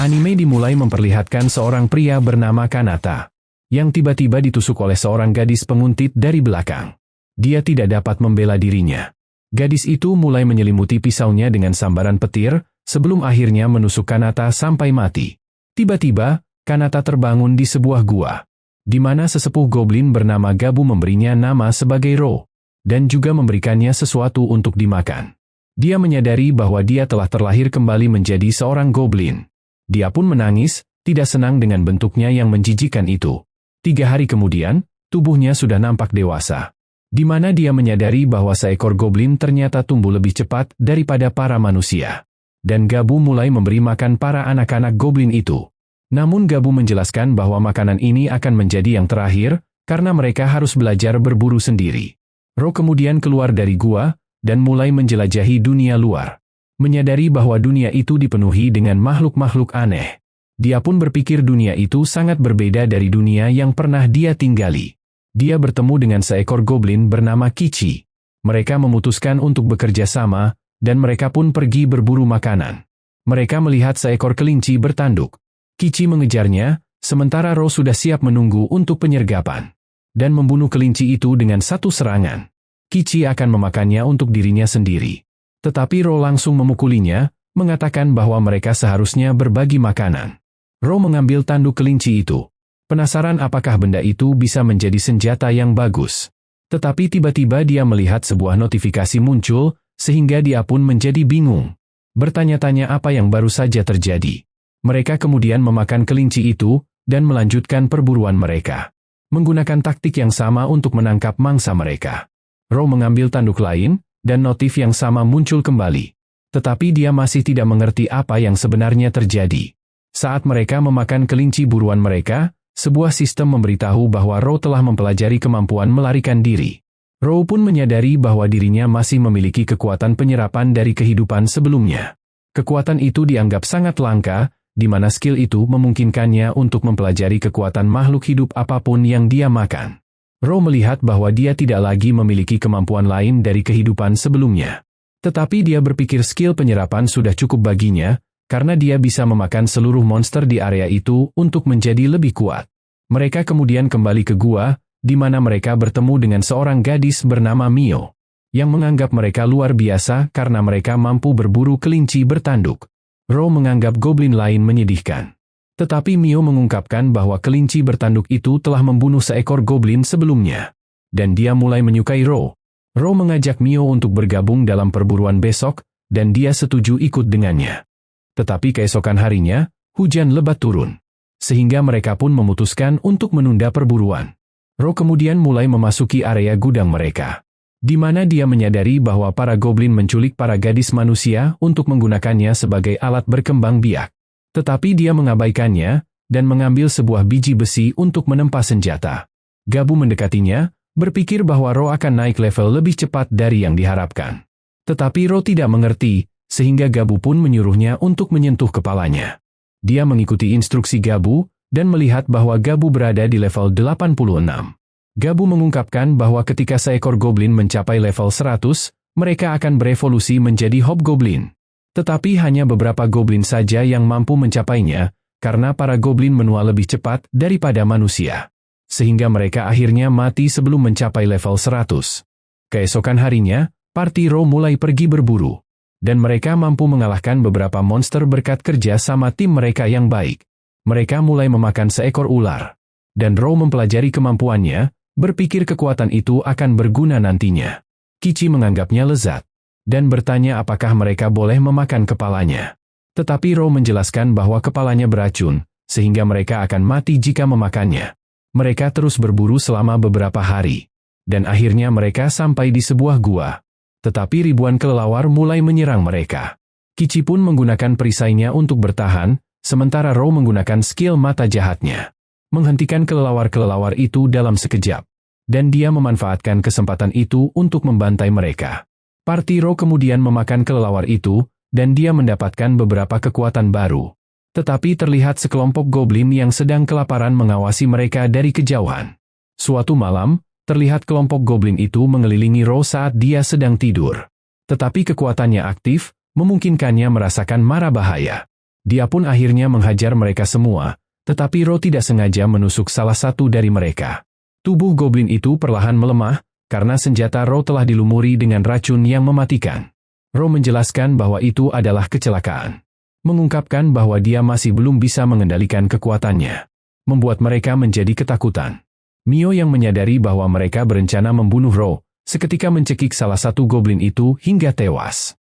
Anime dimulai memperlihatkan seorang pria bernama Kanata, yang tiba-tiba ditusuk oleh seorang gadis penguntit dari belakang. Dia tidak dapat membela dirinya. Gadis itu mulai menyelimuti pisaunya dengan sambaran petir, sebelum akhirnya menusuk Kanata sampai mati. Tiba-tiba, Kanata terbangun di sebuah gua, di mana sesepuh goblin bernama Gabu memberinya nama sebagai Ro, dan juga memberikannya sesuatu untuk dimakan. Dia menyadari bahwa dia telah terlahir kembali menjadi seorang goblin. Dia pun menangis, tidak senang dengan bentuknya yang menjijikkan itu. 3 hari kemudian, tubuhnya sudah nampak dewasa, di mana dia menyadari bahwa seekor goblin ternyata tumbuh lebih cepat daripada para manusia. Dan Gabu mulai memberi makan para anak-anak goblin itu. Namun Gabu menjelaskan bahwa makanan ini akan menjadi yang terakhir, karena mereka harus belajar berburu sendiri. Ro kemudian keluar dari gua, dan mulai menjelajahi dunia luar. Menyadari bahwa dunia itu dipenuhi dengan makhluk-makhluk aneh. Dia pun berpikir dunia itu sangat berbeda dari dunia yang pernah dia tinggali. Dia bertemu dengan seekor goblin bernama Kichi. Mereka memutuskan untuk bekerja sama, dan mereka pun pergi berburu makanan. Mereka melihat seekor kelinci bertanduk. Kichi mengejarnya, sementara Ro sudah siap menunggu untuk penyergapan, dan membunuh kelinci itu dengan satu serangan. Kichi akan memakannya untuk dirinya sendiri. Tetapi Ro langsung memukulinya, mengatakan bahwa mereka seharusnya berbagi makanan. Ro mengambil tanduk kelinci itu. Penasaran apakah benda itu bisa menjadi senjata yang bagus. Tetapi tiba-tiba dia melihat sebuah notifikasi muncul, sehingga dia pun menjadi bingung. Bertanya-tanya apa yang baru saja terjadi. Mereka kemudian memakan kelinci itu, dan melanjutkan perburuan mereka. Menggunakan taktik yang sama untuk menangkap mangsa mereka. Ro mengambil tanduk lain, dan notif yang sama muncul kembali. Tetapi dia masih tidak mengerti apa yang sebenarnya terjadi. Saat mereka memakan kelinci buruan mereka, sebuah sistem memberitahu bahwa Ro telah mempelajari kemampuan melarikan diri. Ro pun menyadari bahwa dirinya masih memiliki kekuatan penyerapan dari kehidupan sebelumnya. Kekuatan itu dianggap sangat langka, di mana skill itu memungkinkannya untuk mempelajari kekuatan makhluk hidup apapun yang dia makan. Ro melihat bahwa dia tidak lagi memiliki kemampuan lain dari kehidupan sebelumnya. Tetapi dia berpikir skill penyerapan sudah cukup baginya, karena dia bisa memakan seluruh monster di area itu untuk menjadi lebih kuat. Mereka kemudian kembali ke gua, di mana mereka bertemu dengan seorang gadis bernama Mio, yang menganggap mereka luar biasa karena mereka mampu berburu kelinci bertanduk. Ro menganggap goblin lain menyedihkan. Tetapi Mio mengungkapkan bahwa kelinci bertanduk itu telah membunuh seekor goblin sebelumnya. Dan dia mulai menyukai Ro. Ro mengajak Mio untuk bergabung dalam perburuan besok, dan dia setuju ikut dengannya. Tetapi keesokan harinya, hujan lebat turun. Sehingga mereka pun memutuskan untuk menunda perburuan. Ro kemudian mulai memasuki area gudang mereka, di mana dia menyadari bahwa para goblin menculik para gadis manusia untuk menggunakannya sebagai alat berkembang biak. Tetapi dia mengabaikannya, dan mengambil sebuah biji besi untuk menempa senjata. Gabu mendekatinya, berpikir bahwa Ro akan naik level lebih cepat dari yang diharapkan. Tetapi Ro tidak mengerti, sehingga Gabu pun menyuruhnya untuk menyentuh kepalanya. Dia mengikuti instruksi Gabu, dan melihat bahwa Gabu berada di level 86. Gabu mengungkapkan bahwa ketika seekor goblin mencapai level 100, mereka akan berevolusi menjadi hobgoblin. Tetapi hanya beberapa goblin saja yang mampu mencapainya, karena para goblin menua lebih cepat daripada manusia. Sehingga mereka akhirnya mati sebelum mencapai level 100. Keesokan harinya, parti Ro mulai pergi berburu. Dan mereka mampu mengalahkan beberapa monster berkat kerja sama tim mereka yang baik. Mereka mulai memakan seekor ular. Dan Ro mempelajari kemampuannya, berpikir kekuatan itu akan berguna nantinya. Kichi menganggapnya lezat, dan bertanya apakah mereka boleh memakan kepalanya. Tetapi Ro menjelaskan bahwa kepalanya beracun, sehingga mereka akan mati jika memakannya. Mereka terus berburu selama beberapa hari, dan akhirnya mereka sampai di sebuah gua. Tetapi ribuan kelelawar mulai menyerang mereka. Kichi pun menggunakan perisainya untuk bertahan, sementara Ro menggunakan skill mata jahatnya, menghentikan kelelawar-kelelawar itu dalam sekejap. Dan dia memanfaatkan kesempatan itu untuk membantai mereka. Parti Ro kemudian memakan kelelawar itu, dan dia mendapatkan beberapa kekuatan baru. Tetapi terlihat sekelompok goblin yang sedang kelaparan mengawasi mereka dari kejauhan. Suatu malam, terlihat kelompok goblin itu mengelilingi Ro saat dia sedang tidur. Tetapi kekuatannya aktif, memungkinkannya merasakan mara bahaya. Dia pun akhirnya menghajar mereka semua, tetapi Ro tidak sengaja menusuk salah satu dari mereka. Tubuh goblin itu perlahan melemah, karena senjata Ro telah dilumuri dengan racun yang mematikan. Ro menjelaskan bahwa itu adalah kecelakaan. Mengungkapkan bahwa dia masih belum bisa mengendalikan kekuatannya. Membuat mereka menjadi ketakutan. Mio yang menyadari bahwa mereka berencana membunuh Ro, seketika mencekik salah satu goblin itu hingga tewas.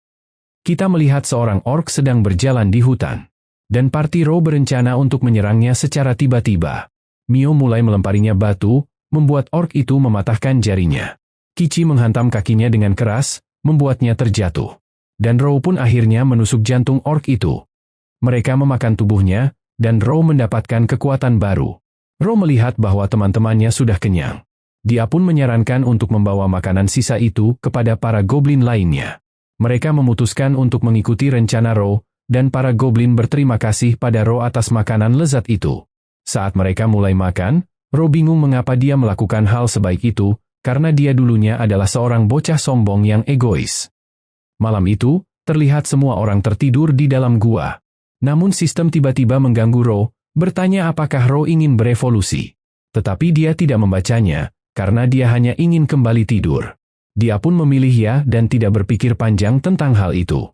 Kita melihat seorang orc sedang berjalan di hutan. Dan parti Ro berencana untuk menyerangnya secara tiba-tiba. Mio mulai melemparinya batu, membuat orc itu mematahkan jarinya. Kichi menghantam kakinya dengan keras, membuatnya terjatuh. Dan Ro pun akhirnya menusuk jantung orc itu. Mereka memakan tubuhnya, dan Ro mendapatkan kekuatan baru. Ro melihat bahwa teman-temannya sudah kenyang. Dia pun menyarankan untuk membawa makanan sisa itu kepada para goblin lainnya. Mereka memutuskan untuk mengikuti rencana Ro, dan para goblin berterima kasih pada Ro atas makanan lezat itu. Saat mereka mulai makan, Ro bingung mengapa dia melakukan hal sebaik itu, karena dia dulunya adalah seorang bocah sombong yang egois. Malam itu, terlihat semua orang tertidur di dalam gua. Namun sistem tiba-tiba mengganggu Ro, bertanya apakah Ro ingin berevolusi. Tetapi dia tidak membacanya, karena dia hanya ingin kembali tidur. Dia pun memilih ya dan tidak berpikir panjang tentang hal itu.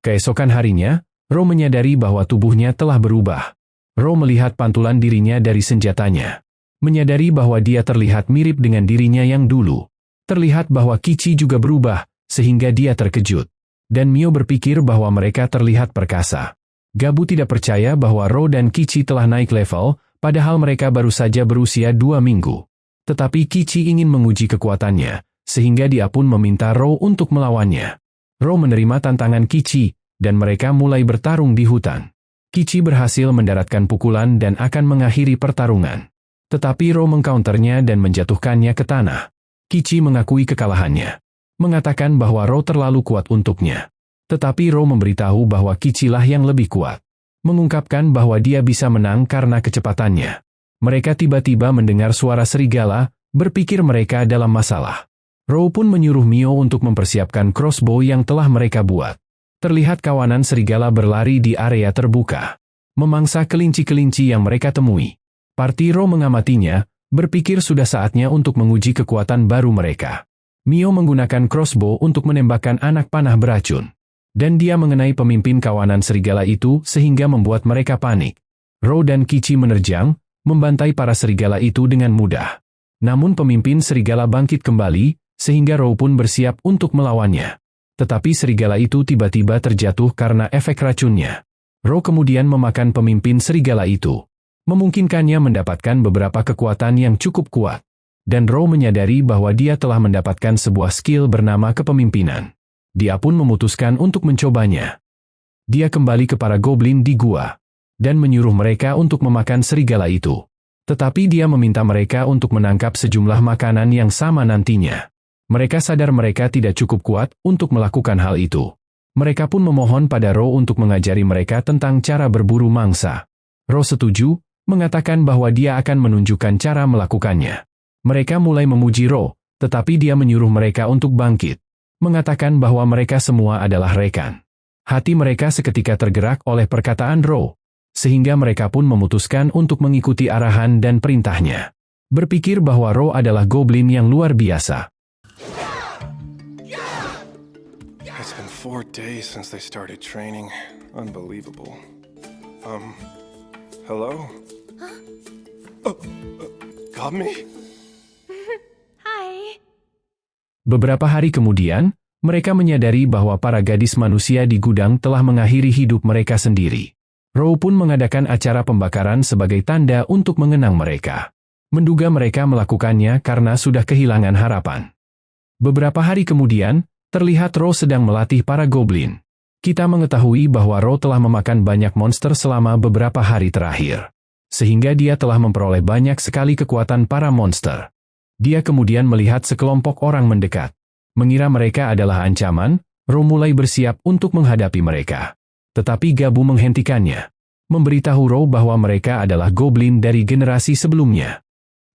Keesokan harinya, Ro menyadari bahwa tubuhnya telah berubah. Ro melihat pantulan dirinya dari senjatanya. Menyadari bahwa dia terlihat mirip dengan dirinya yang dulu. Terlihat bahwa Kichi juga berubah, sehingga dia terkejut. Dan Mio berpikir bahwa mereka terlihat perkasa. Gabu tidak percaya bahwa Ro dan Kichi telah naik level, padahal mereka baru saja berusia 2 minggu. Tetapi Kichi ingin menguji kekuatannya, sehingga dia pun meminta Ro untuk melawannya. Ro menerima tantangan Kichi, dan mereka mulai bertarung di hutan. Kichi berhasil mendaratkan pukulan dan akan mengakhiri pertarungan. Tetapi Ro mengcounternya dan menjatuhkannya ke tanah. Kichi mengakui kekalahannya. Mengatakan bahwa Ro terlalu kuat untuknya. Tetapi Ro memberitahu bahwa Kichi lah yang lebih kuat. Mengungkapkan bahwa dia bisa menang karena kecepatannya. Mereka tiba-tiba mendengar suara serigala, berpikir mereka dalam masalah. Ro pun menyuruh Mio untuk mempersiapkan crossbow yang telah mereka buat. Terlihat kawanan serigala berlari di area terbuka. Memangsa kelinci-kelinci yang mereka temui. Parti Ro mengamatinya, berpikir sudah saatnya untuk menguji kekuatan baru mereka. Mio menggunakan crossbow untuk menembakkan anak panah beracun. Dan dia mengenai pemimpin kawanan serigala itu sehingga membuat mereka panik. Ro dan Kichi menerjang, membantai para serigala itu dengan mudah. Namun pemimpin serigala bangkit kembali, sehingga Ro pun bersiap untuk melawannya. Tetapi serigala itu tiba-tiba terjatuh karena efek racunnya. Ro kemudian memakan pemimpin serigala itu. Memungkinkannya mendapatkan beberapa kekuatan yang cukup kuat. Dan Ro menyadari bahwa dia telah mendapatkan sebuah skill bernama kepemimpinan. Dia pun memutuskan untuk mencobanya. Dia kembali ke para goblin di gua. Dan menyuruh mereka untuk memakan serigala itu. Tetapi dia meminta mereka untuk menangkap sejumlah makanan yang sama nantinya. Mereka sadar mereka tidak cukup kuat untuk melakukan hal itu. Mereka pun memohon pada Ro untuk mengajari mereka tentang cara berburu mangsa. Ro setuju, mengatakan bahwa dia akan menunjukkan cara melakukannya. Mereka mulai memuji Ro, tetapi dia menyuruh mereka untuk bangkit. Mengatakan bahwa mereka semua adalah rekan. Hati mereka seketika tergerak oleh perkataan Ro, sehingga mereka pun memutuskan untuk mengikuti arahan dan perintahnya. Berpikir bahwa Ro adalah goblin yang luar biasa. It's been 4 days since they started training. Unbelievable. Hello? Got me? Hai. Beberapa hari kemudian, mereka menyadari bahwa para gadis manusia di gudang telah mengakhiri hidup mereka sendiri. Ro pun mengadakan acara pembakaran sebagai tanda untuk mengenang mereka. Menduga mereka melakukannya karena sudah kehilangan harapan. Beberapa hari kemudian, terlihat Ro sedang melatih para goblin. Kita mengetahui bahwa Ro telah memakan banyak monster selama beberapa hari terakhir. Sehingga dia telah memperoleh banyak sekali kekuatan para monster. Dia kemudian melihat sekelompok orang mendekat. Mengira mereka adalah ancaman, Ro mulai bersiap untuk menghadapi mereka. Tetapi Gabu menghentikannya. Memberitahu Ro bahwa mereka adalah goblin dari generasi sebelumnya.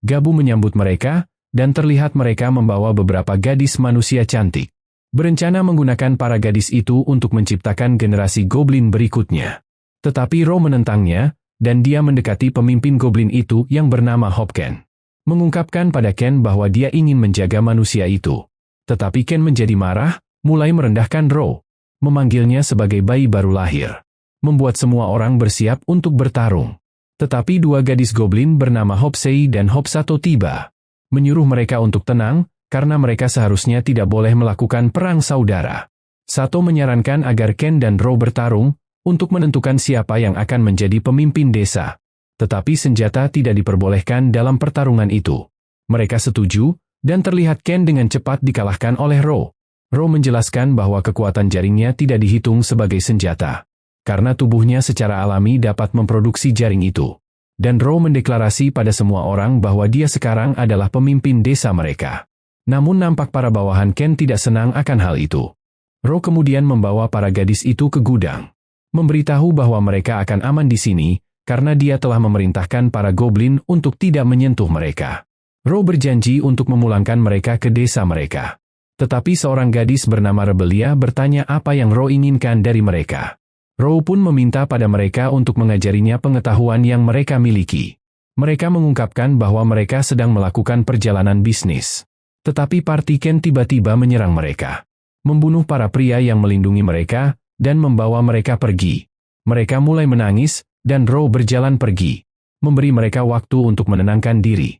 Gabu menyambut mereka, dan terlihat mereka membawa beberapa gadis manusia cantik. Berencana menggunakan para gadis itu untuk menciptakan generasi goblin berikutnya. Tetapi Ro menentangnya, dan dia mendekati pemimpin goblin itu yang bernama Hopken. Mengungkapkan pada Ken bahwa dia ingin menjaga manusia itu. Tetapi Ken menjadi marah, mulai merendahkan Ro. Memanggilnya sebagai bayi baru lahir. Membuat semua orang bersiap untuk bertarung. Tetapi dua gadis goblin bernama Hopsei dan Hopsato tiba. Menyuruh mereka untuk tenang, karena mereka seharusnya tidak boleh melakukan perang saudara. Sato menyarankan agar Ken dan Ro bertarung, untuk menentukan siapa yang akan menjadi pemimpin desa. Tetapi senjata tidak diperbolehkan dalam pertarungan itu. Mereka setuju, dan terlihat Ken dengan cepat dikalahkan oleh Ro. Ro menjelaskan bahwa kekuatan jaringnya tidak dihitung sebagai senjata. Karena tubuhnya secara alami dapat memproduksi jaring itu. Dan Ro mendeklarasi pada semua orang bahwa dia sekarang adalah pemimpin desa mereka. Namun nampak para bawahan Ken tidak senang akan hal itu. Ro kemudian membawa para gadis itu ke gudang. Memberitahu bahwa mereka akan aman di sini, karena dia telah memerintahkan para goblin untuk tidak menyentuh mereka. Ro berjanji untuk memulangkan mereka ke desa mereka. Tetapi seorang gadis bernama Rebelia bertanya apa yang Ro inginkan dari mereka. Ro pun meminta pada mereka untuk mengajarinya pengetahuan yang mereka miliki. Mereka mengungkapkan bahwa mereka sedang melakukan perjalanan bisnis. Tetapi parti Ken tiba-tiba menyerang mereka. Membunuh para pria yang melindungi mereka, dan membawa mereka pergi. Mereka mulai menangis, dan Ro berjalan pergi. Memberi mereka waktu untuk menenangkan diri.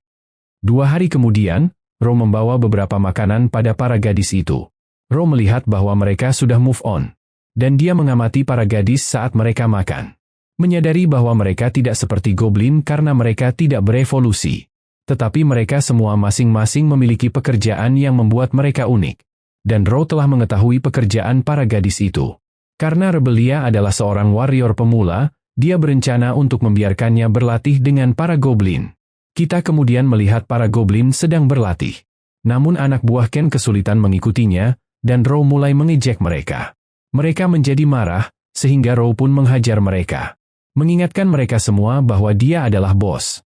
2 hari kemudian, Ro membawa beberapa makanan pada para gadis itu. Ro melihat bahwa mereka sudah move on. Dan dia mengamati para gadis saat mereka makan. Menyadari bahwa mereka tidak seperti goblin karena mereka tidak berevolusi. Tetapi mereka semua masing-masing memiliki pekerjaan yang membuat mereka unik. Dan Ro telah mengetahui pekerjaan para gadis itu. Karena Rebelia adalah seorang warrior pemula, dia berencana untuk membiarkannya berlatih dengan para goblin. Kita kemudian melihat para goblin sedang berlatih. Namun anak buah Ken kesulitan mengikutinya, dan Ro mulai mengejek mereka. Mereka menjadi marah, sehingga Ro pun menghajar mereka. Mengingatkan mereka semua bahwa dia adalah bos.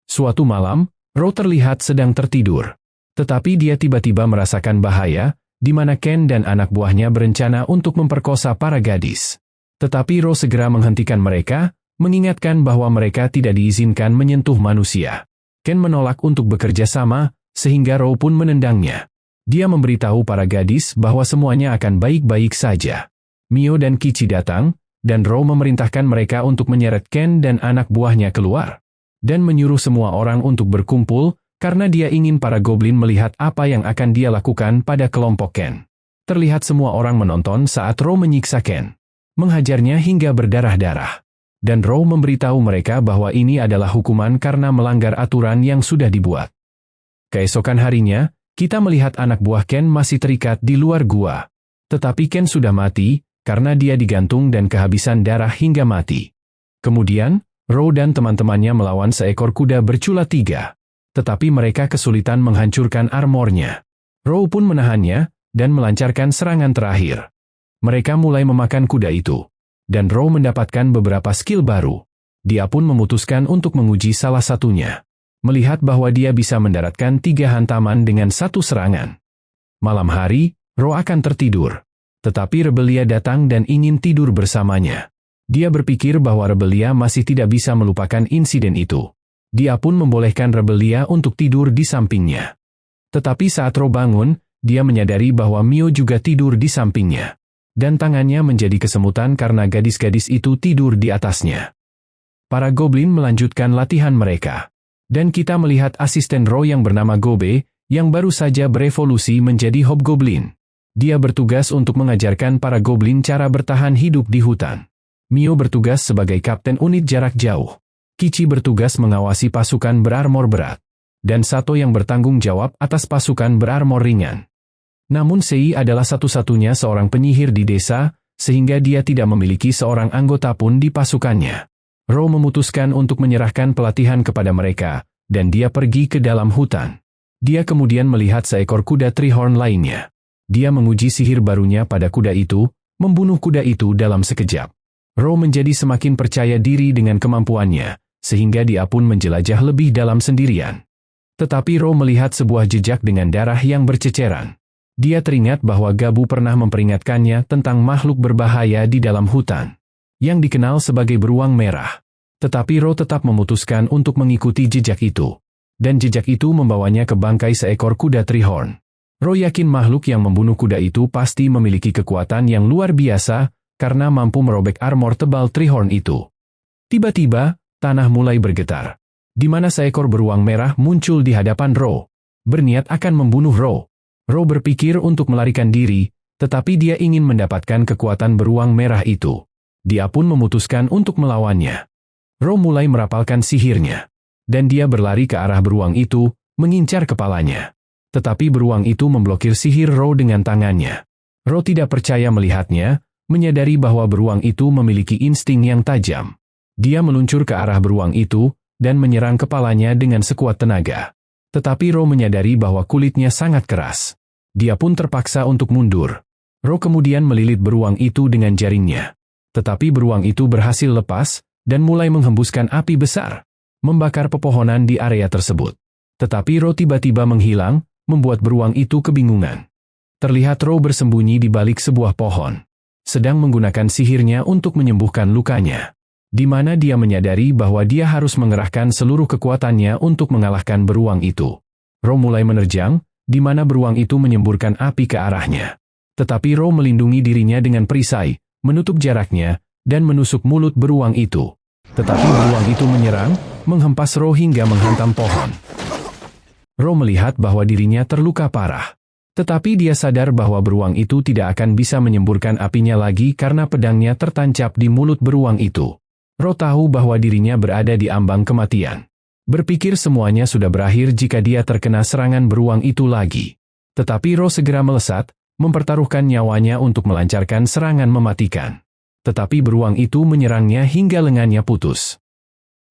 Suatu malam, Ro terlihat sedang tertidur. Tetapi dia tiba-tiba merasakan bahaya, di mana Ken dan anak buahnya berencana untuk memperkosa para gadis. Tetapi Ro segera menghentikan mereka, mengingatkan bahwa mereka tidak diizinkan menyentuh manusia. Ken menolak untuk bekerja sama, sehingga Ro pun menendangnya. Dia memberitahu para gadis bahwa semuanya akan baik-baik saja. Mio dan Kichi datang, dan Ro memerintahkan mereka untuk menyeret Ken dan anak buahnya keluar. Dan menyuruh semua orang untuk berkumpul, karena dia ingin para goblin melihat apa yang akan dia lakukan pada kelompok Ken. Terlihat semua orang menonton saat Ro menyiksa Ken. Menghajarnya hingga berdarah-darah. Dan Ro memberitahu mereka bahwa ini adalah hukuman karena melanggar aturan yang sudah dibuat. Keesokan harinya, kita melihat anak buah Ken masih terikat di luar gua. Tetapi Ken sudah mati, karena dia digantung dan kehabisan darah hingga mati. Kemudian, Ro dan teman-temannya melawan seekor kuda bercula 3. Tetapi mereka kesulitan menghancurkan armornya. Ro pun menahannya, dan melancarkan serangan terakhir. Mereka mulai memakan kuda itu. Dan Ro mendapatkan beberapa skill baru. Dia pun memutuskan untuk menguji salah satunya. Melihat bahwa dia bisa mendaratkan 3 hantaman dengan 1 serangan. Malam hari, Ro akan tertidur. Tetapi Rebelia datang dan ingin tidur bersamanya. Dia berpikir bahwa Rebelia masih tidak bisa melupakan insiden itu. Dia pun membolehkan Rebelia untuk tidur di sampingnya. Tetapi saat Ro bangun, dia menyadari bahwa Mio juga tidur di sampingnya. Dan tangannya menjadi kesemutan karena gadis-gadis itu tidur di atasnya. Para goblin melanjutkan latihan mereka. Dan kita melihat asisten Ro yang bernama Gobe, yang baru saja berevolusi menjadi hobgoblin. Dia bertugas untuk mengajarkan para goblin cara bertahan hidup di hutan. Mio bertugas sebagai kapten unit jarak jauh. Kichi bertugas mengawasi pasukan berarmor berat. Dan Sato yang bertanggung jawab atas pasukan berarmor ringan. Namun Sei adalah satu-satunya seorang penyihir di desa, sehingga dia tidak memiliki seorang anggota pun di pasukannya. Ro memutuskan untuk menyerahkan pelatihan kepada mereka, dan dia pergi ke dalam hutan. Dia kemudian melihat seekor kuda Treehorn lainnya. Dia menguji sihir barunya pada kuda itu, membunuh kuda itu dalam sekejap. Ro menjadi semakin percaya diri dengan kemampuannya, sehingga dia pun menjelajah lebih dalam sendirian. Tetapi Ro melihat sebuah jejak dengan darah yang berceceran. Dia teringat bahwa Gabu pernah memperingatkannya tentang makhluk berbahaya di dalam hutan. yang dikenal sebagai beruang merah. Tetapi Ro tetap memutuskan untuk mengikuti jejak itu. Dan jejak itu membawanya ke bangkai seekor kuda Treehorn. Ro yakin makhluk yang membunuh kuda itu pasti memiliki kekuatan yang luar biasa karena mampu merobek armor tebal Treehorn itu. Tiba-tiba, tanah mulai bergetar. Di mana seekor beruang merah muncul di hadapan Ro. Berniat akan membunuh Ro. Ro berpikir untuk melarikan diri, tetapi dia ingin mendapatkan kekuatan beruang merah itu. Dia pun memutuskan untuk melawannya. Ro mulai merapalkan sihirnya. Dan dia berlari ke arah beruang itu, mengincar kepalanya. Tetapi beruang itu memblokir sihir Ro dengan tangannya. Ro tidak percaya melihatnya, menyadari bahwa beruang itu memiliki insting yang tajam. Dia meluncur ke arah beruang itu, dan menyerang kepalanya dengan sekuat tenaga. Tetapi Ro menyadari bahwa kulitnya sangat keras. Dia pun terpaksa untuk mundur. Ro kemudian melilit beruang itu dengan jaringnya. Tetapi beruang itu berhasil lepas, dan mulai menghembuskan api besar, membakar pepohonan di area tersebut. Tetapi Ro tiba-tiba menghilang, membuat beruang itu kebingungan. Terlihat Ro bersembunyi di balik sebuah pohon, sedang menggunakan sihirnya untuk menyembuhkan lukanya. Di mana dia menyadari bahwa dia harus mengerahkan seluruh kekuatannya untuk mengalahkan beruang itu. Ro mulai menerjang, di mana beruang itu menyemburkan api ke arahnya. Tetapi Ro melindungi dirinya dengan perisai, menutup jaraknya, dan menusuk mulut beruang itu. Tetapi beruang itu menyerang, menghempas Ro hingga menghantam pohon. Ro melihat bahwa dirinya terluka parah. Tetapi dia sadar bahwa beruang itu tidak akan bisa menyemburkan apinya lagi karena pedangnya tertancap di mulut beruang itu. Ro tahu bahwa dirinya berada di ambang kematian. Berpikir semuanya sudah berakhir jika dia terkena serangan beruang itu lagi. Tetapi Ro segera melesat, mempertaruhkan nyawanya untuk melancarkan serangan mematikan. Tetapi beruang itu menyerangnya hingga lengannya putus.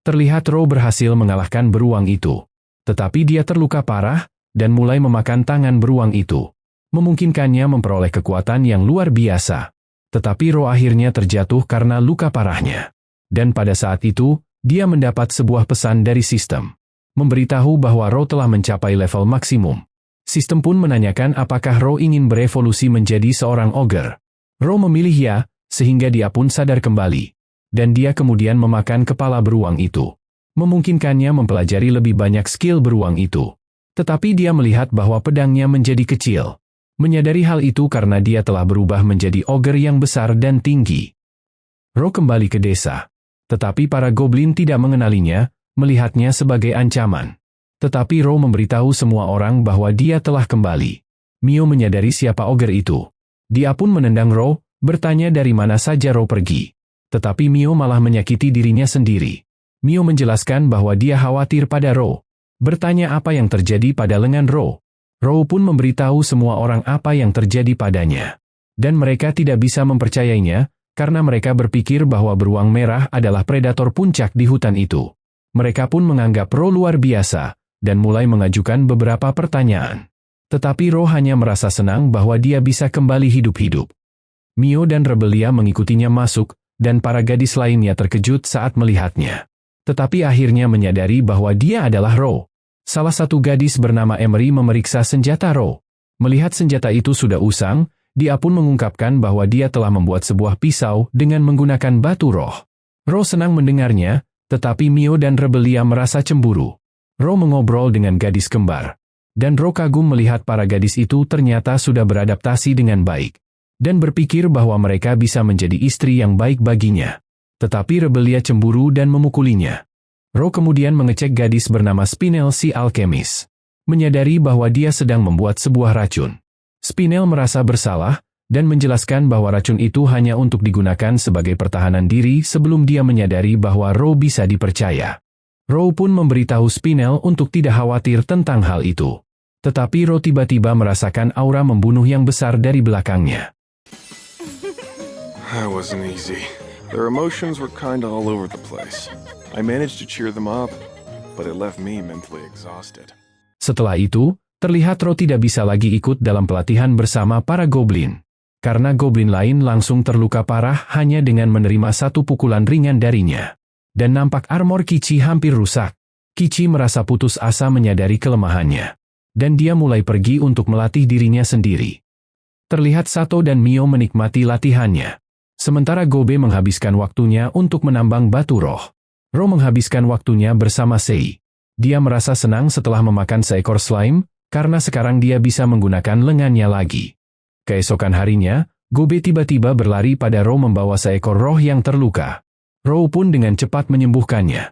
Terlihat Ro berhasil mengalahkan beruang itu. Tetapi dia terluka parah, dan mulai memakan tangan beruang itu. Memungkinkannya memperoleh kekuatan yang luar biasa. Tetapi Ro akhirnya terjatuh karena luka parahnya. Dan pada saat itu, dia mendapat sebuah pesan dari sistem. Memberitahu bahwa Ro telah mencapai level maksimum. Sistem pun menanyakan apakah Ro ingin berevolusi menjadi seorang ogre. Ro memilih ya, sehingga dia pun sadar kembali. Dan dia kemudian memakan kepala beruang itu. Memungkinkannya mempelajari lebih banyak skill beruang itu. Tetapi dia melihat bahwa pedangnya menjadi kecil. Menyadari hal itu karena dia telah berubah menjadi ogre yang besar dan tinggi. Ro kembali ke desa. Tetapi para goblin tidak mengenalinya, melihatnya sebagai ancaman. Tetapi Ro memberitahu semua orang bahwa dia telah kembali. Mio menyadari siapa ogre itu. Dia pun menendang Ro, bertanya dari mana saja Ro pergi. Tetapi Mio malah menyakiti dirinya sendiri. Mio menjelaskan bahwa dia khawatir pada Ro. Bertanya apa yang terjadi pada lengan Ro. Ro pun memberitahu semua orang apa yang terjadi padanya. Dan mereka tidak bisa mempercayainya, karena mereka berpikir bahwa beruang merah adalah predator puncak di hutan itu. Mereka pun menganggap Ro luar biasa, dan mulai mengajukan beberapa pertanyaan. Tetapi Ro hanya merasa senang bahwa dia bisa kembali hidup-hidup. Mio dan Rebelia mengikutinya masuk, dan para gadis lainnya terkejut saat melihatnya. Tetapi akhirnya menyadari bahwa dia adalah Ro. Salah satu gadis bernama Emery memeriksa senjata Ro. Melihat senjata itu sudah usang, dia pun mengungkapkan bahwa dia telah membuat sebuah pisau dengan menggunakan batu roh. Ro senang mendengarnya, tetapi Mio dan Rebelia merasa cemburu. Ro mengobrol dengan gadis kembar. Dan Ro kagum melihat para gadis itu ternyata sudah beradaptasi dengan baik. Dan berpikir bahwa mereka bisa menjadi istri yang baik baginya. Tetapi Rebelia cemburu dan memukulinya. Ro kemudian mengecek gadis bernama Spinel si alkemis. Menyadari bahwa dia sedang membuat sebuah racun. Spinel merasa bersalah, dan menjelaskan bahwa racun itu hanya untuk digunakan sebagai pertahanan diri sebelum dia menyadari bahwa Ro bisa dipercaya. Ro pun memberitahu Spinel untuk tidak khawatir tentang hal itu. Tetapi Ro tiba-tiba merasakan aura membunuh yang besar dari belakangnya. That wasn't easy. Their emotions were kinda all over the place. I managed to cheer them up, but it left me mentally exhausted. Setelah itu, terlihat Ro tidak bisa lagi ikut dalam pelatihan bersama para goblin. Karena goblin lain langsung terluka parah hanya dengan menerima satu pukulan ringan darinya. Dan nampak armor Kichi hampir rusak. Kichi merasa putus asa menyadari kelemahannya. Dan dia mulai pergi untuk melatih dirinya sendiri. Terlihat Sato dan Mio menikmati latihannya. Sementara Gobe menghabiskan waktunya untuk menambang batu roh. Ro menghabiskan waktunya bersama Sei. Dia merasa senang setelah memakan seekor slime, karena sekarang dia bisa menggunakan lengannya lagi. Keesokan harinya, Gobe tiba-tiba berlari pada Ro membawa seekor roh yang terluka. Ro pun dengan cepat menyembuhkannya.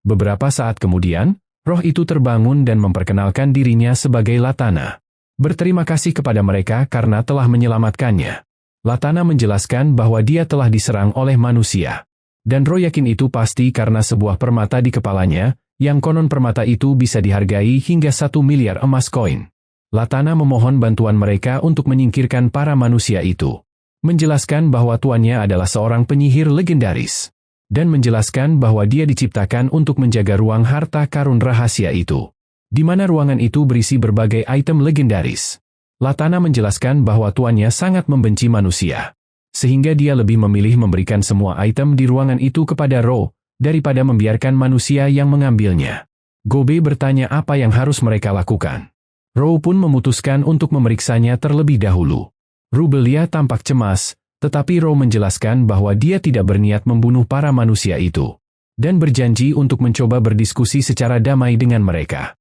Beberapa saat kemudian, roh itu terbangun dan memperkenalkan dirinya sebagai Latana. Berterima kasih kepada mereka karena telah menyelamatkannya. Latana menjelaskan bahwa dia telah diserang oleh manusia. Dan Ro yakin itu pasti karena sebuah permata di kepalanya, yang konon permata itu bisa dihargai hingga 1 miliar emas koin. Latana memohon bantuan mereka untuk menyingkirkan para manusia itu. Menjelaskan bahwa tuannya adalah seorang penyihir legendaris. Dan menjelaskan bahwa dia diciptakan untuk menjaga ruang harta karun rahasia itu. Di mana ruangan itu berisi berbagai item legendaris. Latana menjelaskan bahwa tuannya sangat membenci manusia. Sehingga dia lebih memilih memberikan semua item di ruangan itu kepada Ro, daripada membiarkan manusia yang mengambilnya. Gobe bertanya apa yang harus mereka lakukan. Ro pun memutuskan untuk memeriksanya terlebih dahulu. Rubelia tampak cemas, tetapi Ro menjelaskan bahwa dia tidak berniat membunuh para manusia itu. Dan berjanji untuk mencoba berdiskusi secara damai dengan mereka.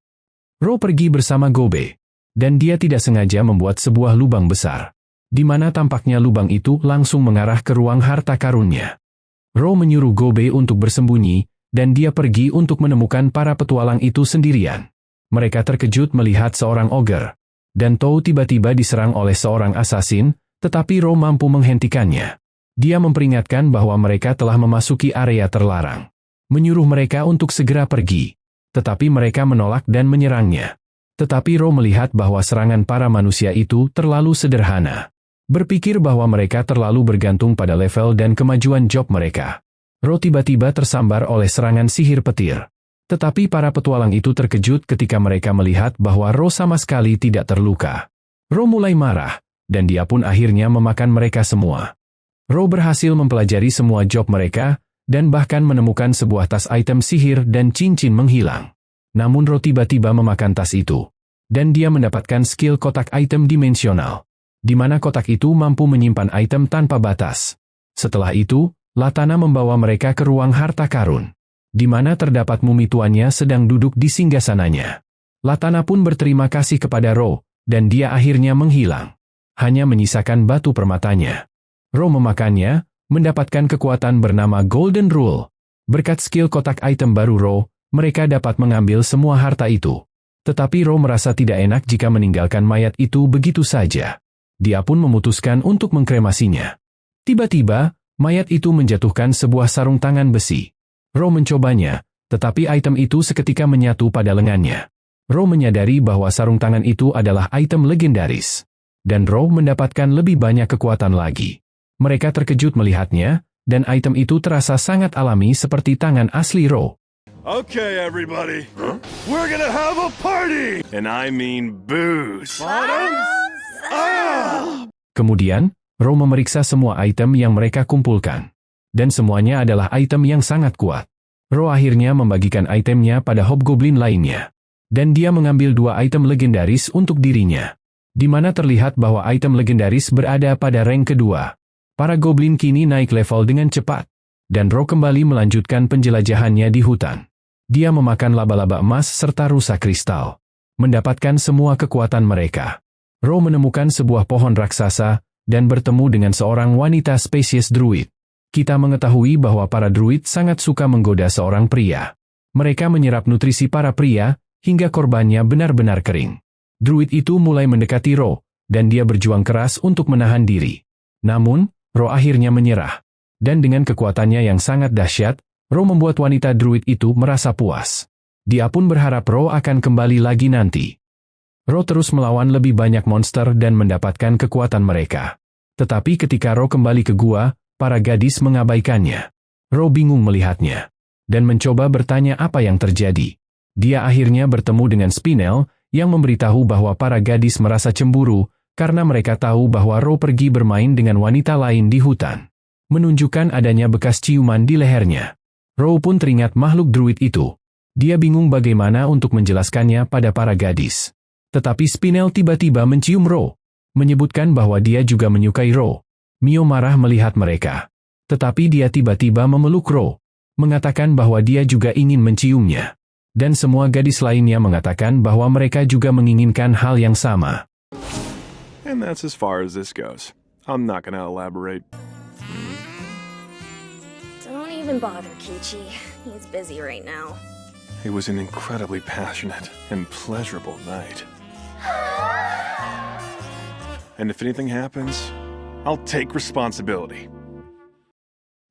Ro pergi bersama Gobe. Dan dia tidak sengaja membuat sebuah lubang besar. Di mana tampaknya lubang itu langsung mengarah ke ruang harta karunnya. Ro menyuruh Gobe untuk bersembunyi, dan dia pergi untuk menemukan para petualang itu sendirian. Mereka terkejut melihat seorang ogre. Dan Tou tiba-tiba diserang oleh seorang asasin, tetapi Ro mampu menghentikannya. Dia memperingatkan bahwa mereka telah memasuki area terlarang. Menyuruh mereka untuk segera pergi. Tetapi mereka menolak dan menyerangnya. Tetapi Ro melihat bahwa serangan para manusia itu terlalu sederhana. Berpikir bahwa mereka terlalu bergantung pada level dan kemajuan job mereka. Ro tiba-tiba tersambar oleh serangan sihir petir. Tetapi para petualang itu terkejut ketika mereka melihat bahwa Ro sama sekali tidak terluka. Ro mulai marah, dan dia pun akhirnya memakan mereka semua. Ro berhasil mempelajari semua job mereka, dan bahkan menemukan sebuah tas item sihir dan cincin menghilang. Namun Ro tiba-tiba memakan tas itu. Dan dia mendapatkan skill kotak item dimensional. Di mana kotak itu mampu menyimpan item tanpa batas. Setelah itu, Latana membawa mereka ke ruang harta karun. Di mana terdapat mumi tuannya sedang duduk di singgasananya. Latana pun berterima kasih kepada Ro, dan dia akhirnya menghilang. Hanya menyisakan batu permatanya. Ro memakannya, mendapatkan kekuatan bernama Golden Rule. Berkat skill kotak item baru Ro, mereka dapat mengambil semua harta itu. Tetapi Ro merasa tidak enak jika meninggalkan mayat itu begitu saja. Dia pun memutuskan untuk mengkremasinya. Tiba-tiba, mayat itu menjatuhkan sebuah sarung tangan besi. Ro mencobanya, tetapi item itu seketika menyatu pada lengannya. Ro menyadari bahwa sarung tangan itu adalah item legendaris. Dan Ro mendapatkan lebih banyak kekuatan lagi. Mereka terkejut melihatnya, dan item itu terasa sangat alami seperti tangan asli Ro. Okay, everybody. We're gonna have a party! And I mean booze. Kemudian, Ro memeriksa semua item yang mereka kumpulkan. Dan semuanya adalah item yang sangat kuat. Ro akhirnya membagikan itemnya pada hobgoblin lainnya. Dan dia mengambil 2 item legendaris untuk dirinya. Di mana terlihat bahwa item legendaris berada pada rank kedua. Para goblin kini naik level dengan cepat. Dan Ro kembali melanjutkan penjelajahannya di hutan. Dia memakan laba-laba emas serta rusa kristal. Mendapatkan semua kekuatan mereka. Ro menemukan sebuah pohon raksasa, dan bertemu dengan seorang wanita spesies druid. Kita mengetahui bahwa para druid sangat suka menggoda seorang pria. Mereka menyerap nutrisi para pria, hingga korbannya benar-benar kering. Druid itu mulai mendekati Ro, dan dia berjuang keras untuk menahan diri. Namun, Ro akhirnya menyerah. Dan dengan kekuatannya yang sangat dahsyat, Ro membuat wanita druid itu merasa puas. Dia pun berharap Ro akan kembali lagi nanti. Ro terus melawan lebih banyak monster dan mendapatkan kekuatan mereka. Tetapi ketika Ro kembali ke gua, para gadis mengabaikannya. Ro bingung melihatnya. Dan mencoba bertanya apa yang terjadi. Dia akhirnya bertemu dengan Spinel, yang memberitahu bahwa para gadis merasa cemburu, karena mereka tahu bahwa Ro pergi bermain dengan wanita lain di hutan. Menunjukkan adanya bekas ciuman di lehernya. Ro pun teringat makhluk druid itu. Dia bingung bagaimana untuk menjelaskannya pada para gadis. Tetapi Spinel tiba-tiba mencium Ro. Menyebutkan bahwa dia juga menyukai Ro. Mio marah melihat mereka. Tetapi dia tiba-tiba memeluk Ro, mengatakan bahwa dia juga ingin menciumnya. Dan semua gadis lainnya mengatakan bahwa mereka juga menginginkan hal yang sama. And that's as far as this goes. I'm not gonna elaborate. Don't even bother, Kichi. He's busy right now. It was an incredibly passionate and pleasurable night. And if anything happens, I'll take responsibility.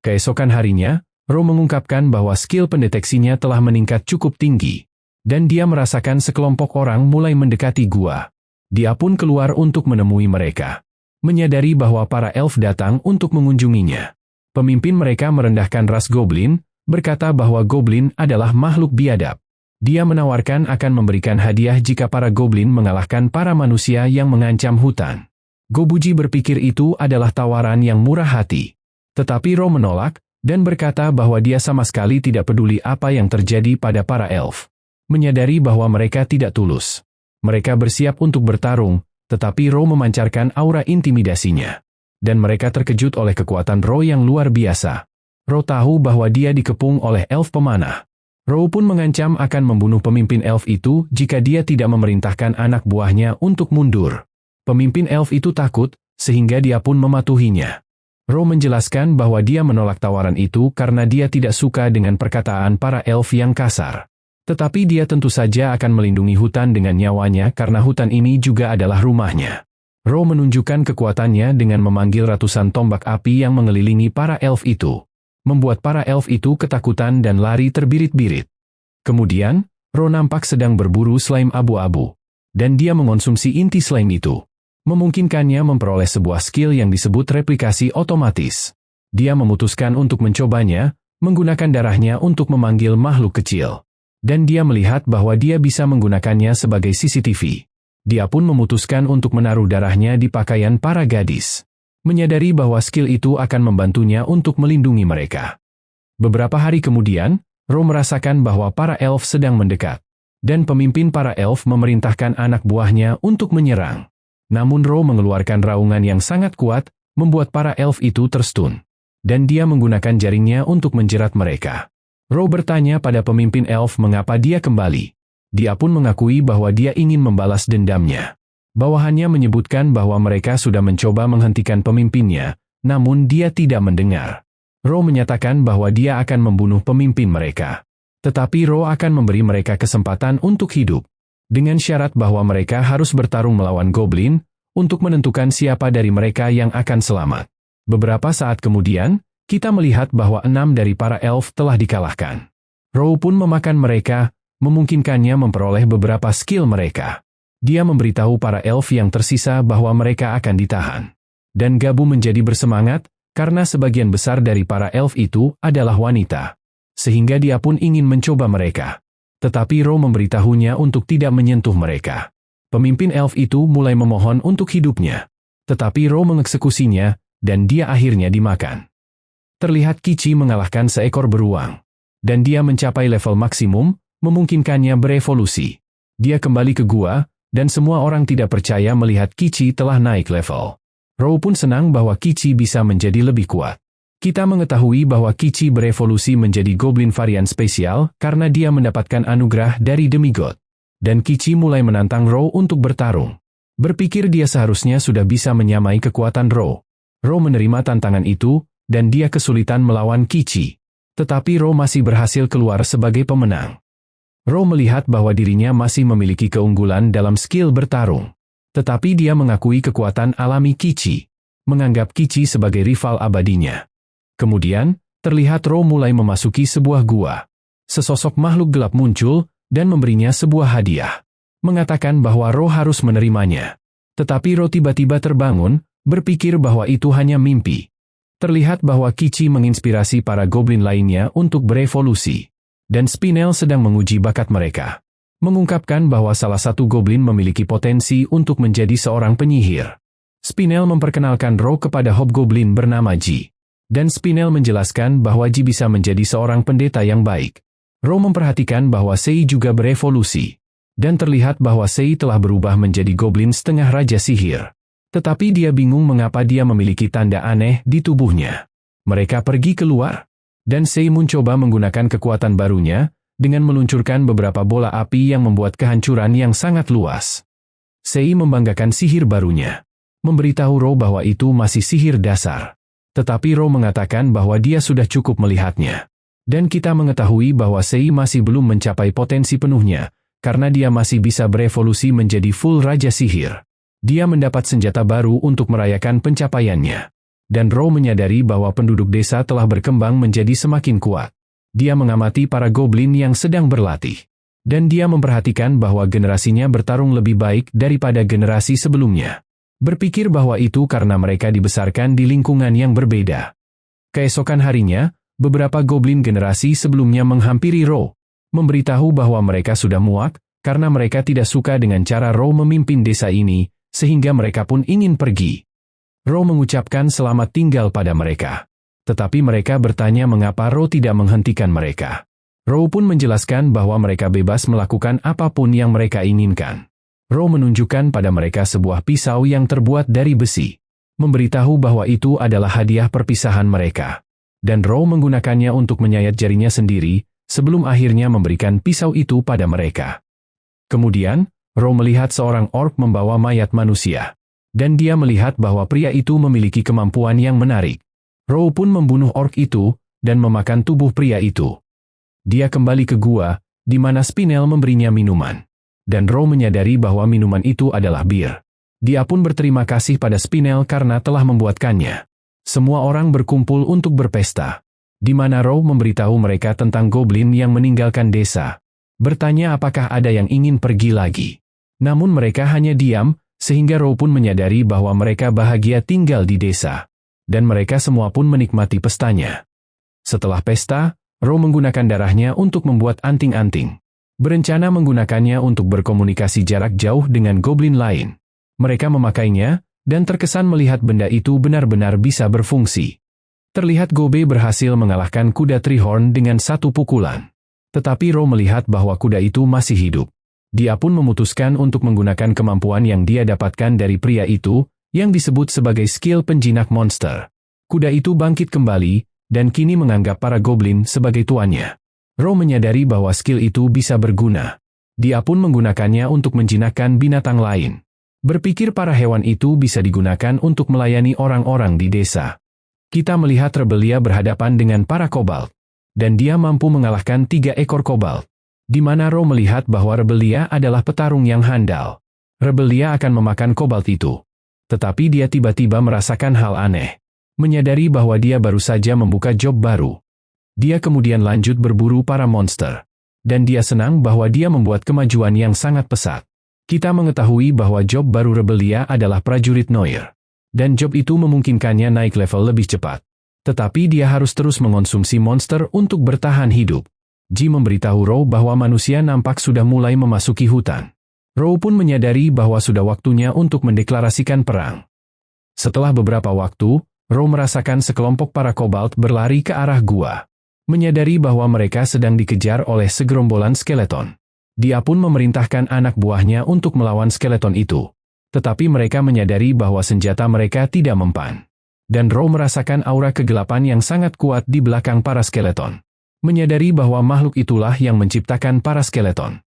Keesokan harinya, Ro mengungkapkan bahwa skill pendeteksinya telah meningkat cukup tinggi. Dan dia merasakan sekelompok orang mulai mendekati gua. Dia pun keluar untuk menemui mereka. Menyadari bahwa para elf datang untuk mengunjunginya. Pemimpin mereka merendahkan ras goblin, berkata bahwa goblin adalah makhluk biadab. Dia menawarkan akan memberikan hadiah jika para goblin mengalahkan para manusia yang mengancam hutan. Gobuji berpikir itu adalah tawaran yang murah hati. Tetapi Ro menolak, dan berkata bahwa dia sama sekali tidak peduli apa yang terjadi pada para elf. Menyadari bahwa mereka tidak tulus. Mereka bersiap untuk bertarung, tetapi Ro memancarkan aura intimidasinya. Dan mereka terkejut oleh kekuatan Ro yang luar biasa. Ro tahu bahwa dia dikepung oleh elf pemanah. Ro pun mengancam akan membunuh pemimpin elf itu jika dia tidak memerintahkan anak buahnya untuk mundur. Pemimpin elf itu takut, sehingga dia pun mematuhinya. Ro menjelaskan bahwa dia menolak tawaran itu karena dia tidak suka dengan perkataan para elf yang kasar. Tetapi dia tentu saja akan melindungi hutan dengan nyawanya karena hutan ini juga adalah rumahnya. Ro menunjukkan kekuatannya dengan memanggil ratusan tombak api yang mengelilingi para elf itu. Membuat para elf itu ketakutan dan lari terbirit-birit. Kemudian, Ro nampak sedang berburu slime abu-abu. Dan dia mengonsumsi inti slime itu. Memungkinkannya memperoleh sebuah skill yang disebut replikasi otomatis. Dia memutuskan untuk mencobanya, menggunakan darahnya untuk memanggil makhluk kecil. Dan dia melihat bahwa dia bisa menggunakannya sebagai CCTV. Dia pun memutuskan untuk menaruh darahnya di pakaian para gadis. Menyadari bahwa skill itu akan membantunya untuk melindungi mereka. Beberapa hari kemudian, Ro merasakan bahwa para elf sedang mendekat. Dan pemimpin para elf memerintahkan anak buahnya untuk menyerang. Namun Ro mengeluarkan raungan yang sangat kuat, membuat para elf itu terstun. Dan dia menggunakan jaringnya untuk menjerat mereka. Ro bertanya pada pemimpin elf mengapa dia kembali. Dia pun mengakui bahwa dia ingin membalas dendamnya. Bawahannya menyebutkan bahwa mereka sudah mencoba menghentikan pemimpinnya, namun dia tidak mendengar. Ro menyatakan bahwa dia akan membunuh pemimpin mereka. Tetapi Ro akan memberi mereka kesempatan untuk hidup. Dengan syarat bahwa mereka harus bertarung melawan goblin, untuk menentukan siapa dari mereka yang akan selamat. Beberapa saat kemudian, kita melihat bahwa 6 dari para elf telah dikalahkan. Ro pun memakan mereka, memungkinkannya memperoleh beberapa skill mereka. Dia memberitahu para elf yang tersisa bahwa mereka akan ditahan. Dan Gabu menjadi bersemangat, karena sebagian besar dari para elf itu adalah wanita. Sehingga dia pun ingin mencoba mereka. Tetapi Ro memberitahunya untuk tidak menyentuh mereka. Pemimpin elf itu mulai memohon untuk hidupnya. Tetapi Ro mengeksekusinya, dan dia akhirnya dimakan. Terlihat Kichi mengalahkan seekor beruang. Dan dia mencapai level maksimum, memungkinkannya berevolusi. Dia kembali ke gua, dan semua orang tidak percaya melihat Kichi telah naik level. Ro pun senang bahwa Kichi bisa menjadi lebih kuat. Kita mengetahui bahwa Kichi berevolusi menjadi goblin varian spesial karena dia mendapatkan anugerah dari demigod. Dan Kichi mulai menantang Ro untuk bertarung. Berpikir dia seharusnya sudah bisa menyamai kekuatan Ro. Ro menerima tantangan itu, dan dia kesulitan melawan Kichi. Tetapi Ro masih berhasil keluar sebagai pemenang. Ro melihat bahwa dirinya masih memiliki keunggulan dalam skill bertarung. Tetapi dia mengakui kekuatan alami Kichi. Menganggap Kichi sebagai rival abadinya. Kemudian, terlihat Ro mulai memasuki sebuah gua. Sesosok makhluk gelap muncul, dan memberinya sebuah hadiah. Mengatakan bahwa Ro harus menerimanya. Tetapi Ro tiba-tiba terbangun, berpikir bahwa itu hanya mimpi. Terlihat bahwa Kichi menginspirasi para goblin lainnya untuk berevolusi. Dan Spinel sedang menguji bakat mereka. Mengungkapkan bahwa salah satu goblin memiliki potensi untuk menjadi seorang penyihir. Spinel memperkenalkan Ro kepada hobgoblin bernama Ji. Dan Spinel menjelaskan bahwa Ji bisa menjadi seorang pendeta yang baik. Ro memperhatikan bahwa Sei juga berevolusi. Dan terlihat bahwa Sei telah berubah menjadi goblin setengah raja sihir. Tetapi dia bingung mengapa dia memiliki tanda aneh di tubuhnya. Mereka pergi keluar, dan Sei mencoba menggunakan kekuatan barunya, dengan meluncurkan beberapa bola api yang membuat kehancuran yang sangat luas. Sei membanggakan sihir barunya, memberitahu Ro bahwa itu masih sihir dasar. Tetapi Ro mengatakan bahwa dia sudah cukup melihatnya. Dan kita mengetahui bahwa Sei masih belum mencapai potensi penuhnya, karena dia masih bisa berevolusi menjadi full Raja Sihir. Dia mendapat senjata baru untuk merayakan pencapaiannya. Dan Ro menyadari bahwa penduduk desa telah berkembang menjadi semakin kuat. Dia mengamati para goblin yang sedang berlatih. Dan dia memperhatikan bahwa generasinya bertarung lebih baik daripada generasi sebelumnya. Berpikir bahwa itu karena mereka dibesarkan di lingkungan yang berbeda. Keesokan harinya, beberapa goblin generasi sebelumnya menghampiri Ro, memberitahu bahwa mereka sudah muak, karena mereka tidak suka dengan cara Ro memimpin desa ini, sehingga mereka pun ingin pergi. Ro mengucapkan selamat tinggal pada mereka. Tetapi mereka bertanya mengapa Ro tidak menghentikan mereka. Ro pun menjelaskan bahwa mereka bebas melakukan apapun yang mereka inginkan. Ro menunjukkan pada mereka sebuah pisau yang terbuat dari besi, memberitahu bahwa itu adalah hadiah perpisahan mereka. Dan Ro menggunakannya untuk menyayat jarinya sendiri, sebelum akhirnya memberikan pisau itu pada mereka. Kemudian, Ro melihat seorang orc membawa mayat manusia. Dan dia melihat bahwa pria itu memiliki kemampuan yang menarik. Ro pun membunuh orc itu, dan memakan tubuh pria itu. Dia kembali ke gua, di mana Spinel memberinya minuman. Dan Ro menyadari bahwa minuman itu adalah bir. Dia pun berterima kasih pada Spinel karena telah membuatkannya. Semua orang berkumpul untuk berpesta, di mana Ro memberitahu mereka tentang goblin yang meninggalkan desa. Bertanya apakah ada yang ingin pergi lagi. Namun mereka hanya diam, sehingga Ro pun menyadari bahwa mereka bahagia tinggal di desa. Dan mereka semua pun menikmati pestanya. Setelah pesta, Ro menggunakan darahnya untuk membuat anting-anting. Berencana menggunakannya untuk berkomunikasi jarak jauh dengan goblin lain. Mereka memakainya, dan terkesan melihat benda itu benar-benar bisa berfungsi. Terlihat Gobe berhasil mengalahkan kuda Trihorn dengan satu pukulan. Tetapi Ro melihat bahwa kuda itu masih hidup. Dia pun memutuskan untuk menggunakan kemampuan yang dia dapatkan dari pria itu, yang disebut sebagai skill penjinak monster. Kuda itu bangkit kembali, dan kini menganggap para goblin sebagai tuannya. Ro menyadari bahwa skill itu bisa berguna. Dia pun menggunakannya untuk menjinakkan binatang lain. Berpikir para hewan itu bisa digunakan untuk melayani orang-orang di desa. Kita melihat Rebelia berhadapan dengan para kobold. Dan dia mampu mengalahkan 3 ekor kobold. Di mana Ro melihat bahwa Rebelia adalah petarung yang handal. Rebelia akan memakan kobold itu. Tetapi dia tiba-tiba merasakan hal aneh. Menyadari bahwa dia baru saja membuka job baru. Dia kemudian lanjut berburu para monster. Dan dia senang bahwa dia membuat kemajuan yang sangat pesat. Kita mengetahui bahwa job baru Rebelia adalah prajurit Noir. Dan job itu memungkinkannya naik level lebih cepat. Tetapi dia harus terus mengonsumsi monster untuk bertahan hidup. Ji memberitahu Ro bahwa manusia nampak sudah mulai memasuki hutan. Ro pun menyadari bahwa sudah waktunya untuk mendeklarasikan perang. Setelah beberapa waktu, Ro merasakan sekelompok para kobold berlari ke arah gua. Menyadari bahwa mereka sedang dikejar oleh segerombolan skeleton. Dia pun memerintahkan anak buahnya untuk melawan skeleton itu. Tetapi mereka menyadari bahwa senjata mereka tidak mempan. Dan Ro merasakan aura kegelapan yang sangat kuat di belakang para skeleton. Menyadari bahwa makhluk itulah yang menciptakan para skeleton.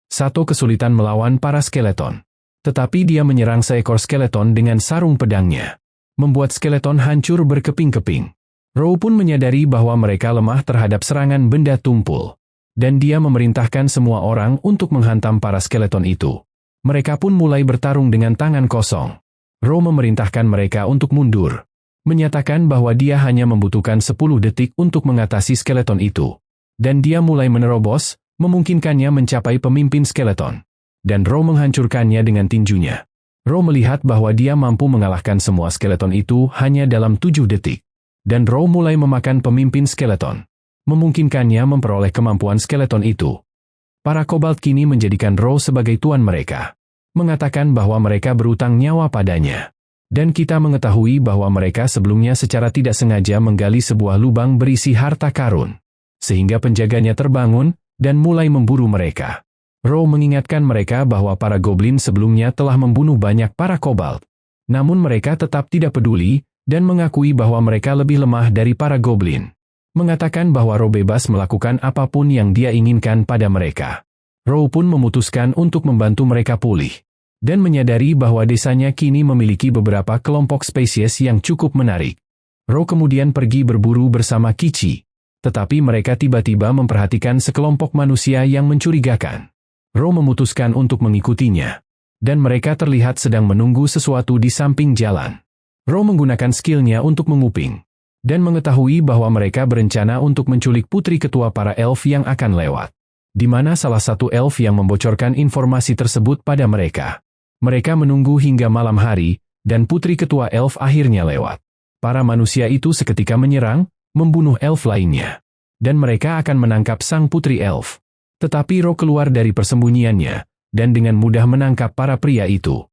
Sato kesulitan melawan para skeleton. Tetapi dia menyerang seekor skeleton dengan sarung pedangnya. Membuat skeleton hancur berkeping-keping. Ro pun menyadari bahwa mereka lemah terhadap serangan benda tumpul. Dan dia memerintahkan semua orang untuk menghantam para skeleton itu. Mereka pun mulai bertarung dengan tangan kosong. Ro memerintahkan mereka untuk mundur. Menyatakan bahwa dia hanya membutuhkan 10 detik untuk mengatasi skeleton itu. Dan dia mulai menerobos, memungkinkannya mencapai pemimpin skeleton. Dan Ro menghancurkannya dengan tinjunya. Ro melihat bahwa dia mampu mengalahkan semua skeleton itu hanya dalam 7 detik. Dan Ro mulai memakan pemimpin skeleton. Memungkinkannya memperoleh kemampuan skeleton itu. Para kobold kini menjadikan Ro sebagai tuan mereka. Mengatakan bahwa mereka berutang nyawa padanya. Dan kita mengetahui bahwa mereka sebelumnya secara tidak sengaja menggali sebuah lubang berisi harta karun. Sehingga penjaganya terbangun, dan mulai memburu mereka. Ro mengingatkan mereka bahwa para goblin sebelumnya telah membunuh banyak para kobold. Namun mereka tetap tidak peduli, dan mengakui bahwa mereka lebih lemah dari para goblin. Mengatakan bahwa Ro bebas melakukan apapun yang dia inginkan pada mereka. Ro pun memutuskan untuk membantu mereka pulih. Dan menyadari bahwa desanya kini memiliki beberapa kelompok spesies yang cukup menarik. Ro kemudian pergi berburu bersama Kichi. Tetapi mereka tiba-tiba memperhatikan sekelompok manusia yang mencurigakan. Ro memutuskan untuk mengikutinya. Dan mereka terlihat sedang menunggu sesuatu di samping jalan. Ro menggunakan skillnya untuk menguping. Dan mengetahui bahwa mereka berencana untuk menculik putri ketua para elf yang akan lewat. Di mana salah satu elf yang membocorkan informasi tersebut pada mereka. Mereka menunggu hingga malam hari, dan putri ketua elf akhirnya lewat. Para manusia itu seketika menyerang, membunuh elf lainnya. Dan mereka akan menangkap sang putri elf. Tetapi Ro keluar dari persembunyiannya, dan dengan mudah menangkap para pria itu.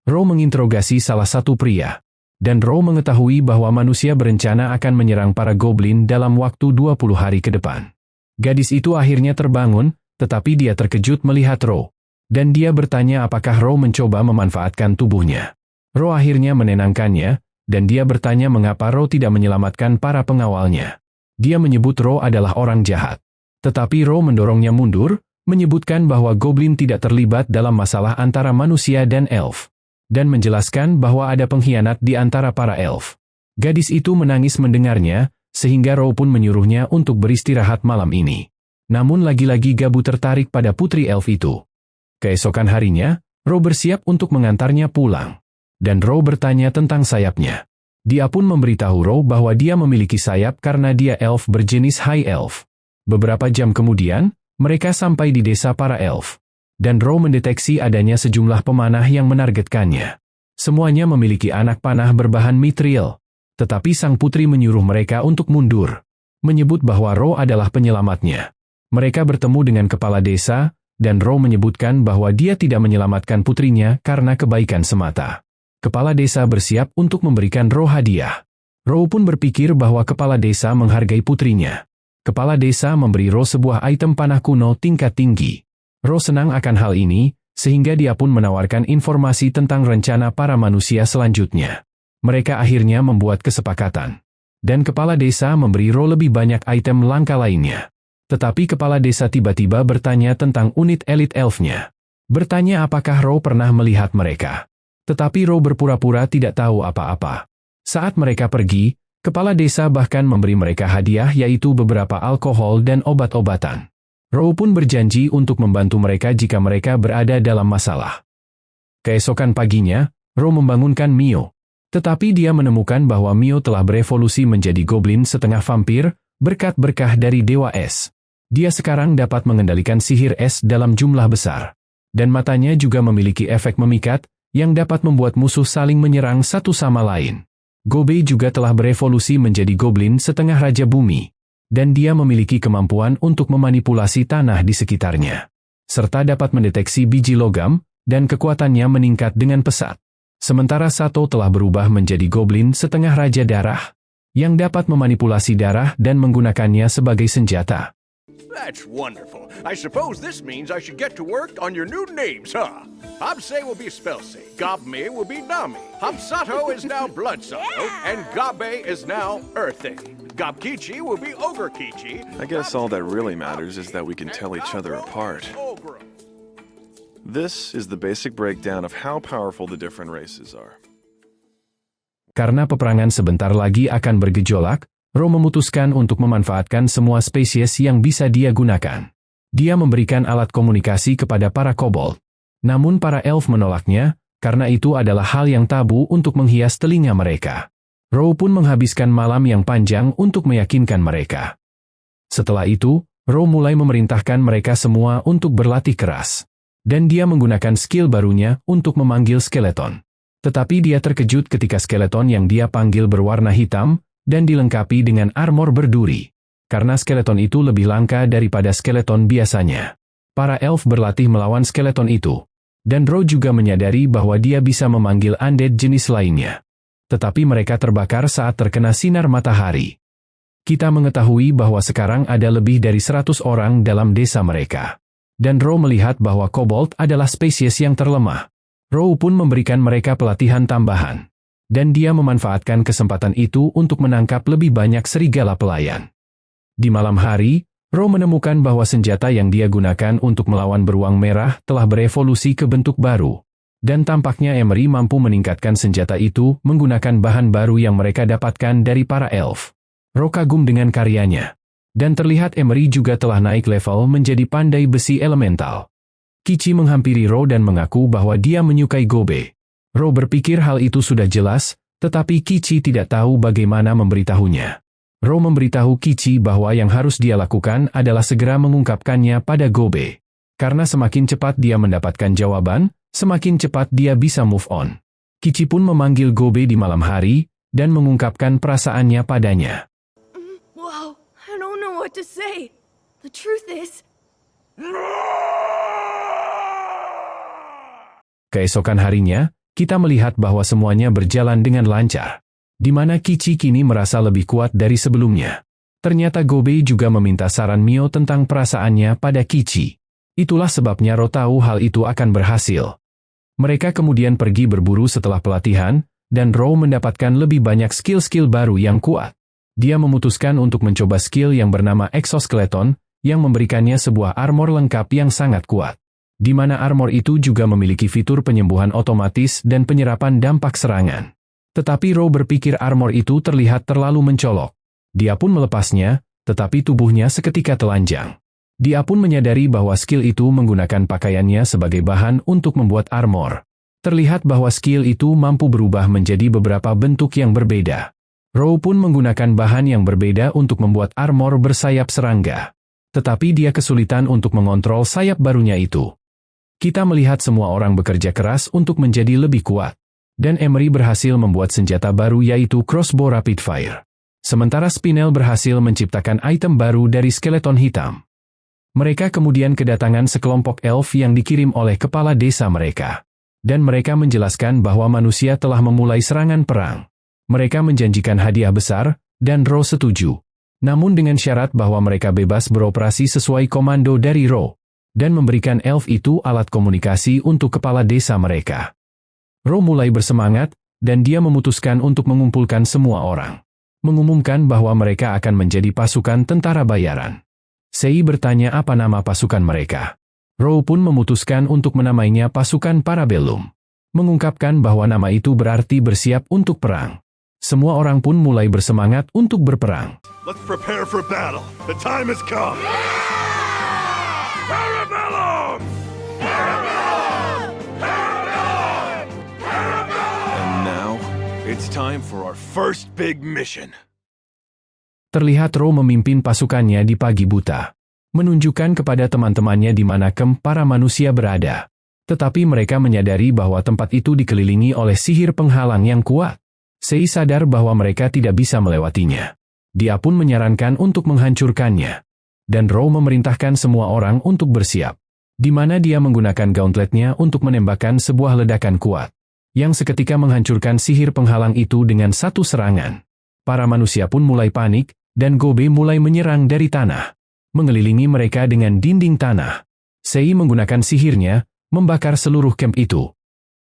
Ro menginterogasi salah satu pria. Dan Ro mengetahui bahwa manusia berencana akan menyerang para goblin dalam waktu 20 hari ke depan. Gadis itu akhirnya terbangun, tetapi dia terkejut melihat Ro. Dan dia bertanya apakah Ro mencoba memanfaatkan tubuhnya. Ro akhirnya menenangkannya, dan dia bertanya mengapa Ro tidak menyelamatkan para pengawalnya. Dia menyebut Ro adalah orang jahat. Tetapi Ro mendorongnya mundur, menyebutkan bahwa goblin tidak terlibat dalam masalah antara manusia dan elf. Dan menjelaskan bahwa ada pengkhianat di antara para elf. Gadis itu menangis mendengarnya, sehingga Ro pun menyuruhnya untuk beristirahat malam ini. Namun lagi-lagi Gabu tertarik pada putri elf itu. Keesokan harinya, Ro bersiap untuk mengantarnya pulang. Dan Ro bertanya tentang sayapnya. Dia pun memberitahu Ro bahwa dia memiliki sayap karena dia elf berjenis High Elf. Beberapa jam kemudian, mereka sampai di desa para elf. Dan Ro mendeteksi adanya sejumlah pemanah yang menargetkannya. Semuanya memiliki anak panah berbahan mithril. Tetapi sang putri menyuruh mereka untuk mundur. Menyebut bahwa Ro adalah penyelamatnya. Mereka bertemu dengan kepala desa, dan Ro menyebutkan bahwa dia tidak menyelamatkan putrinya karena kebaikan semata. Kepala desa bersiap untuk memberikan Ro hadiah. Ro pun berpikir bahwa kepala desa menghargai putrinya. Kepala desa memberi Ro sebuah item panah kuno tingkat tinggi. Ro senang akan hal ini, sehingga dia pun menawarkan informasi tentang rencana para manusia selanjutnya. Mereka akhirnya membuat kesepakatan. Dan kepala desa memberi Ro lebih banyak item langka lainnya. Tetapi kepala desa tiba-tiba bertanya tentang unit elit elfnya. Bertanya apakah Ro pernah melihat mereka. Tetapi Ro berpura-pura tidak tahu apa-apa. Saat mereka pergi, kepala desa bahkan memberi mereka hadiah yaitu beberapa alkohol dan obat-obatan. Ro pun berjanji untuk membantu mereka jika mereka berada dalam masalah. Keesokan paginya, Ro membangunkan Mio. Tetapi dia menemukan bahwa Mio telah berevolusi menjadi goblin setengah vampir, berkat berkah dari Dewa Es. Dia sekarang dapat mengendalikan sihir es dalam jumlah besar. Dan matanya juga memiliki efek memikat, yang dapat membuat musuh saling menyerang satu sama lain. Gobe juga telah berevolusi menjadi goblin setengah raja bumi. Dan dia memiliki kemampuan untuk memanipulasi tanah di sekitarnya. Serta dapat mendeteksi biji logam, dan kekuatannya meningkat dengan pesat. Sementara Sato telah berubah menjadi goblin setengah raja darah, yang dapat memanipulasi darah dan menggunakannya sebagai senjata. That's wonderful. I suppose this means I should get to work on your new names, huh? Hobse will be Spelsey, Gobme will be Nami, Hobsato is now Bloodsato, and Gabe is now Earthy. Gobkichi will be Ogre Kichi. I guess all that really matters is that we can tell each other apart. This is the basic breakdown of how powerful the different races are. Karena peperangan sebentar lagi akan bergejolak, Ro memutuskan untuk memanfaatkan semua spesies yang bisa dia gunakan. Dia memberikan alat komunikasi kepada para kobold. Namun para elf menolaknya, karena itu adalah hal yang tabu untuk menghias telinga mereka. Ro pun menghabiskan malam yang panjang untuk meyakinkan mereka. Setelah itu, Ro mulai memerintahkan mereka semua untuk berlatih keras. Dan dia menggunakan skill barunya untuk memanggil skeleton. Tetapi dia terkejut ketika skeleton yang dia panggil berwarna hitam, dan dilengkapi dengan armor berduri. Karena skeleton itu lebih langka daripada skeleton biasanya. Para elf berlatih melawan skeleton itu. Dan Ro juga menyadari bahwa dia bisa memanggil undead jenis lainnya. Tetapi mereka terbakar saat terkena sinar matahari. Kita mengetahui bahwa sekarang ada lebih dari 100 orang dalam desa mereka. Dan Ro melihat bahwa kobold adalah spesies yang terlemah. Row pun memberikan mereka pelatihan tambahan. Dan dia memanfaatkan kesempatan itu untuk menangkap lebih banyak serigala pelayan. Di malam hari, Row menemukan bahwa senjata yang dia gunakan untuk melawan beruang merah telah berevolusi ke bentuk baru. Dan tampaknya Emery mampu meningkatkan senjata itu menggunakan bahan baru yang mereka dapatkan dari para elf. Row kagum dengan karyanya. Dan terlihat Emery juga telah naik level menjadi pandai besi elemental. Kichi menghampiri Row dan mengaku bahwa dia menyukai Gobe. Row berpikir hal itu sudah jelas, tetapi Kichi tidak tahu bagaimana memberitahunya. Row memberitahu Kichi bahwa yang harus dia lakukan adalah segera mengungkapkannya pada Gobe. Karena semakin cepat dia mendapatkan jawaban, semakin cepat dia bisa move on. Kichi pun memanggil Gobe di malam hari, dan mengungkapkan perasaannya padanya. Wow, I don't know what to say. The truth is... Keesokan harinya, kita melihat bahwa semuanya berjalan dengan lancar. Di mana Kichi kini merasa lebih kuat dari sebelumnya. Ternyata Gobe juga meminta saran Mio tentang perasaannya pada Kichi. Itulah sebabnya Row tahu hal itu akan berhasil. Mereka kemudian pergi berburu setelah pelatihan, dan Row mendapatkan lebih banyak skill-skill baru yang kuat. Dia memutuskan untuk mencoba skill yang bernama Exoskeleton, yang memberikannya sebuah armor lengkap yang sangat kuat. Di mana armor itu juga memiliki fitur penyembuhan otomatis dan penyerapan dampak serangan. Tetapi Row berpikir armor itu terlihat terlalu mencolok. Dia pun melepasnya, tetapi tubuhnya seketika telanjang. Dia pun menyadari bahwa skill itu menggunakan pakaiannya sebagai bahan untuk membuat armor. Terlihat bahwa skill itu mampu berubah menjadi beberapa bentuk yang berbeda. Row pun menggunakan bahan yang berbeda untuk membuat armor bersayap serangga. Tetapi dia kesulitan untuk mengontrol sayap barunya itu. Kita melihat semua orang bekerja keras untuk menjadi lebih kuat. Dan Emery berhasil membuat senjata baru yaitu crossbow rapid fire. Sementara Spinel berhasil menciptakan item baru dari skeleton hitam. Mereka kemudian kedatangan sekelompok elf yang dikirim oleh kepala desa mereka. Dan mereka menjelaskan bahwa manusia telah memulai serangan perang. Mereka menjanjikan hadiah besar, dan Row setuju. Namun dengan syarat bahwa mereka bebas beroperasi sesuai komando dari Row. Dan memberikan elf itu alat komunikasi untuk kepala desa mereka. Row mulai bersemangat, dan dia memutuskan untuk mengumpulkan semua orang. Mengumumkan bahwa mereka akan menjadi pasukan tentara bayaran. Sei bertanya apa nama pasukan mereka. Row pun memutuskan untuk menamainya pasukan Parabellum. Mengungkapkan bahwa nama itu berarti bersiap untuk perang. Semua orang pun mulai bersemangat untuk berperang. Let's prepare for battle. The time has come. Parabellum! Parabellum! Parabellum! Parabellum! And now, it's time for our first big mission. Terlihat Row memimpin pasukannya di pagi buta. Menunjukkan kepada teman-temannya di mana camp para manusia berada. Tetapi mereka menyadari bahwa tempat itu dikelilingi oleh sihir penghalang yang kuat. Sei sadar bahwa mereka tidak bisa melewatinya. Dia pun menyarankan untuk menghancurkannya. Dan Row memerintahkan semua orang untuk bersiap. Di mana dia menggunakan gauntletnya untuk menembakkan sebuah ledakan kuat. Yang seketika menghancurkan sihir penghalang itu dengan satu serangan. Para manusia pun mulai panik, dan Gobe mulai menyerang dari tanah. Mengelilingi mereka dengan dinding tanah. Sei menggunakan sihirnya, membakar seluruh camp itu.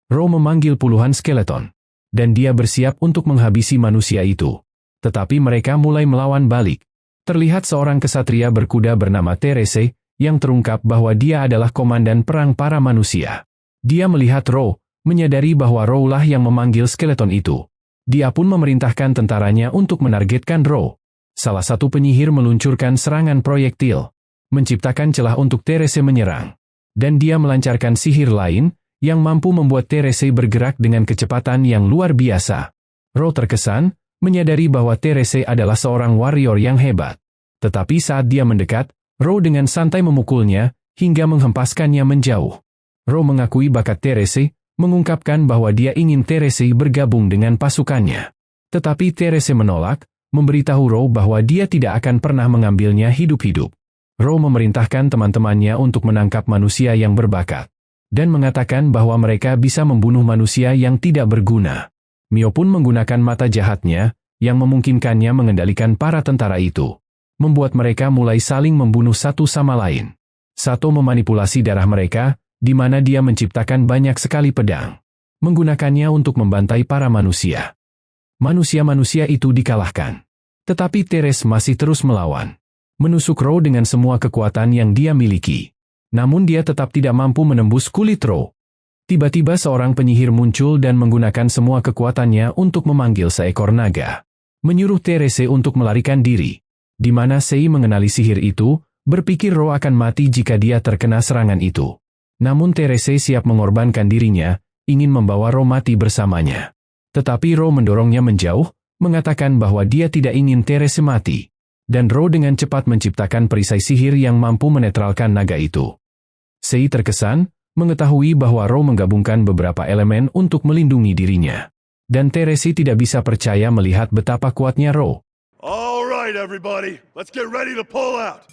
Row memanggil puluhan skeleton. Dan dia bersiap untuk menghabisi manusia itu. Tetapi mereka mulai melawan balik. Terlihat seorang kesatria berkuda bernama Therese, yang terungkap bahwa dia adalah komandan perang para manusia. Dia melihat Row, menyadari bahwa Row lah yang memanggil skeleton itu. Dia pun memerintahkan tentaranya untuk menargetkan Row. Salah satu penyihir meluncurkan serangan proyektil, menciptakan celah untuk Therese menyerang. Dan dia melancarkan sihir lain, yang mampu membuat Therese bergerak dengan kecepatan yang luar biasa. Row terkesan, menyadari bahwa Therese adalah seorang warrior yang hebat. Tetapi saat dia mendekat, Row dengan santai memukulnya, hingga menghempaskannya menjauh. Row mengakui bakat Therese, mengungkapkan bahwa dia ingin Therese bergabung dengan pasukannya. Tetapi Therese menolak, memberitahu Row bahwa dia tidak akan pernah mengambilnya hidup-hidup. Row memerintahkan teman-temannya untuk menangkap manusia yang berbakat. Dan mengatakan bahwa mereka bisa membunuh manusia yang tidak berguna. Mio pun menggunakan mata jahatnya, yang memungkinkannya mengendalikan para tentara itu. Membuat mereka mulai saling membunuh satu sama lain. Sato memanipulasi darah mereka, di mana dia menciptakan banyak sekali pedang, menggunakannya untuk membantai para manusia. Manusia-manusia itu dikalahkan. Tetapi Teres masih terus melawan, menusuk Ro dengan semua kekuatan yang dia miliki. Namun dia tetap tidak mampu menembus kulit Ro. Tiba-tiba seorang penyihir muncul dan menggunakan semua kekuatannya untuk memanggil seekor naga, menyuruh Terese untuk melarikan diri, di mana Sei mengenali sihir itu, berpikir Ro akan mati jika dia terkena serangan itu. Namun Terese siap mengorbankan dirinya, ingin membawa Ro mati bersamanya. Tetapi Ro mendorongnya menjauh, mengatakan bahwa dia tidak ingin Terese mati. Dan Ro dengan cepat menciptakan perisai sihir yang mampu menetralkan naga itu. Sei terkesan, mengetahui bahwa Ro menggabungkan beberapa elemen untuk melindungi dirinya. Dan Terese tidak bisa percaya melihat betapa kuatnya Ro. All right, everybody. Let's get ready to pull out.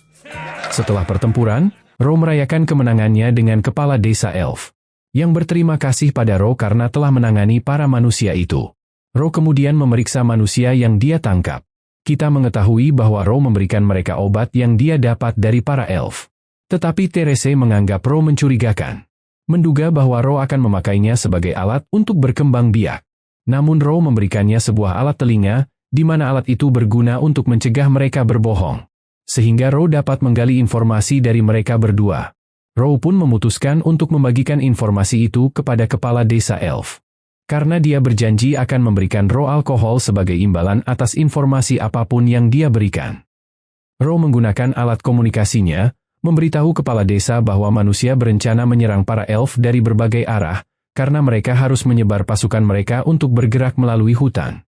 Setelah pertempuran, Ro merayakan kemenangannya dengan kepala desa elf, yang berterima kasih pada Ro karena telah menangani para manusia itu. Ro kemudian memeriksa manusia yang dia tangkap. Kita mengetahui bahwa Ro memberikan mereka obat yang dia dapat dari para elf. Tetapi Terese menganggap Ro mencurigakan, menduga bahwa Ro akan memakainya sebagai alat untuk berkembang biak. Namun Ro memberikannya sebuah alat telinga, di mana alat itu berguna untuk mencegah mereka berbohong. Sehingga Ro dapat menggali informasi dari mereka berdua. Ro pun memutuskan untuk membagikan informasi itu kepada kepala desa elf. Karena dia berjanji akan memberikan Ro alkohol sebagai imbalan atas informasi apapun yang dia berikan. Ro menggunakan alat komunikasinya, memberitahu kepala desa bahwa manusia berencana menyerang para elf dari berbagai arah, karena mereka harus menyebar pasukan mereka untuk bergerak melalui hutan.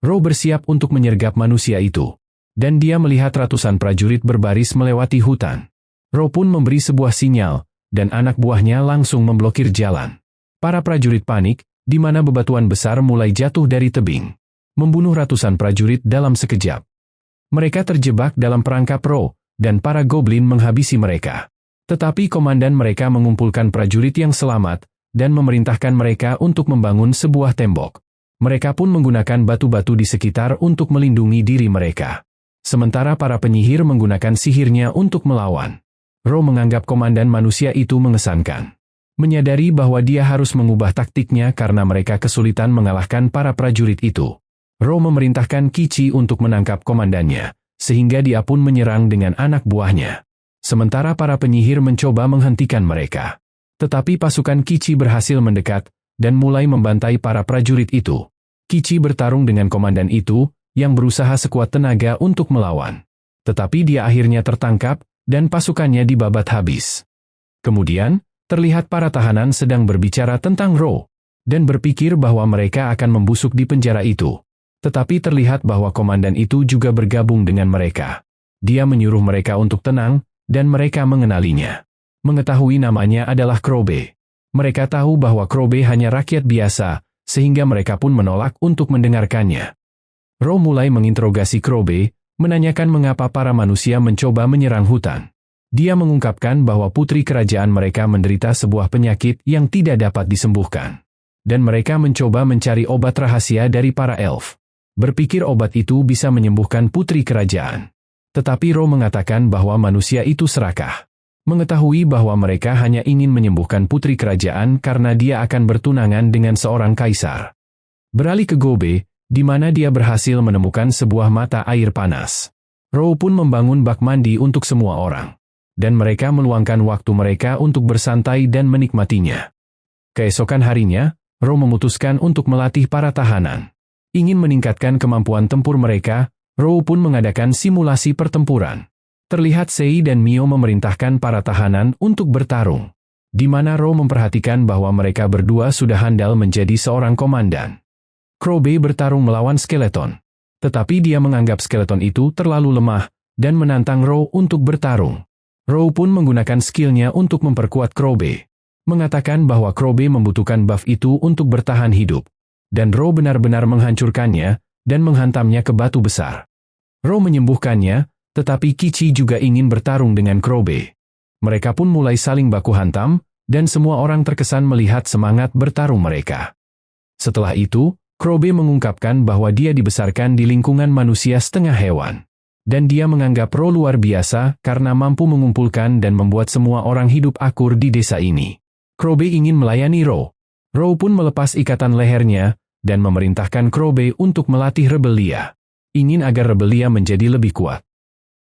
Ro bersiap untuk menyergap manusia itu, dan dia melihat ratusan prajurit berbaris melewati hutan. Ro pun memberi sebuah sinyal, dan anak buahnya langsung memblokir jalan. Para prajurit panik, di mana bebatuan besar mulai jatuh dari tebing, membunuh ratusan prajurit dalam sekejap. Mereka terjebak dalam perangkap Ro, dan para goblin menghabisi mereka. Tetapi komandan mereka mengumpulkan prajurit yang selamat, dan memerintahkan mereka untuk membangun sebuah tembok. Mereka pun menggunakan batu-batu di sekitar untuk melindungi diri mereka. Sementara para penyihir menggunakan sihirnya untuk melawan. Ro menganggap komandan manusia itu mengesankan. Menyadari bahwa dia harus mengubah taktiknya karena mereka kesulitan mengalahkan para prajurit itu. Ro memerintahkan Kichi untuk menangkap komandannya, sehingga dia pun menyerang dengan anak buahnya. Sementara para penyihir mencoba menghentikan mereka. Tetapi pasukan Kichi berhasil mendekat, dan mulai membantai para prajurit itu. Kichi bertarung dengan komandan itu, yang berusaha sekuat tenaga untuk melawan. Tetapi dia akhirnya tertangkap, dan pasukannya dibabat habis. Kemudian, terlihat para tahanan sedang berbicara tentang Ro, dan berpikir bahwa mereka akan membusuk di penjara itu. Tetapi terlihat bahwa komandan itu juga bergabung dengan mereka. Dia menyuruh mereka untuk tenang, dan mereka mengenalinya. Mengetahui namanya adalah Krobe. Mereka tahu bahwa Krobe hanya rakyat biasa, sehingga mereka pun menolak untuk mendengarkannya. Ro mulai menginterogasi Krobe, menanyakan mengapa para manusia mencoba menyerang hutan. Dia mengungkapkan bahwa putri kerajaan mereka menderita sebuah penyakit yang tidak dapat disembuhkan. Dan mereka mencoba mencari obat rahasia dari para elf. Berpikir obat itu bisa menyembuhkan putri kerajaan. Tetapi Ro mengatakan bahwa manusia itu serakah. Mengetahui bahwa mereka hanya ingin menyembuhkan putri kerajaan karena dia akan bertunangan dengan seorang kaisar. Beralih ke Gobe, di mana dia berhasil menemukan sebuah mata air panas. Ro pun membangun bak mandi untuk semua orang. Dan mereka meluangkan waktu mereka untuk bersantai dan menikmatinya. Keesokan harinya, Ro memutuskan untuk melatih para tahanan. Ingin meningkatkan kemampuan tempur mereka, Ro pun mengadakan simulasi pertempuran. Terlihat Sei dan Mio memerintahkan para tahanan untuk bertarung. Di mana Ro memperhatikan bahwa mereka berdua sudah handal menjadi seorang komandan. Krobe bertarung melawan skeleton. Tetapi dia menganggap skeleton itu terlalu lemah, dan menantang Ro untuk bertarung. Ro pun menggunakan skillnya untuk memperkuat Krobe. Mengatakan bahwa Krobe membutuhkan buff itu untuk bertahan hidup. Dan Ro benar-benar menghancurkannya, dan menghantamnya ke batu besar. Ro menyembuhkannya, tetapi Kichi juga ingin bertarung dengan Krobe. Mereka pun mulai saling baku hantam, dan semua orang terkesan melihat semangat bertarung mereka. Setelah itu, Krobe mengungkapkan bahwa dia dibesarkan di lingkungan manusia setengah hewan. Dan dia menganggap Ro luar biasa karena mampu mengumpulkan dan membuat semua orang hidup akur di desa ini. Crobe ingin melayani Ro. Ro pun melepas ikatan lehernya dan memerintahkan Crobe untuk melatih Rebelia. Ingin agar Rebelia menjadi lebih kuat.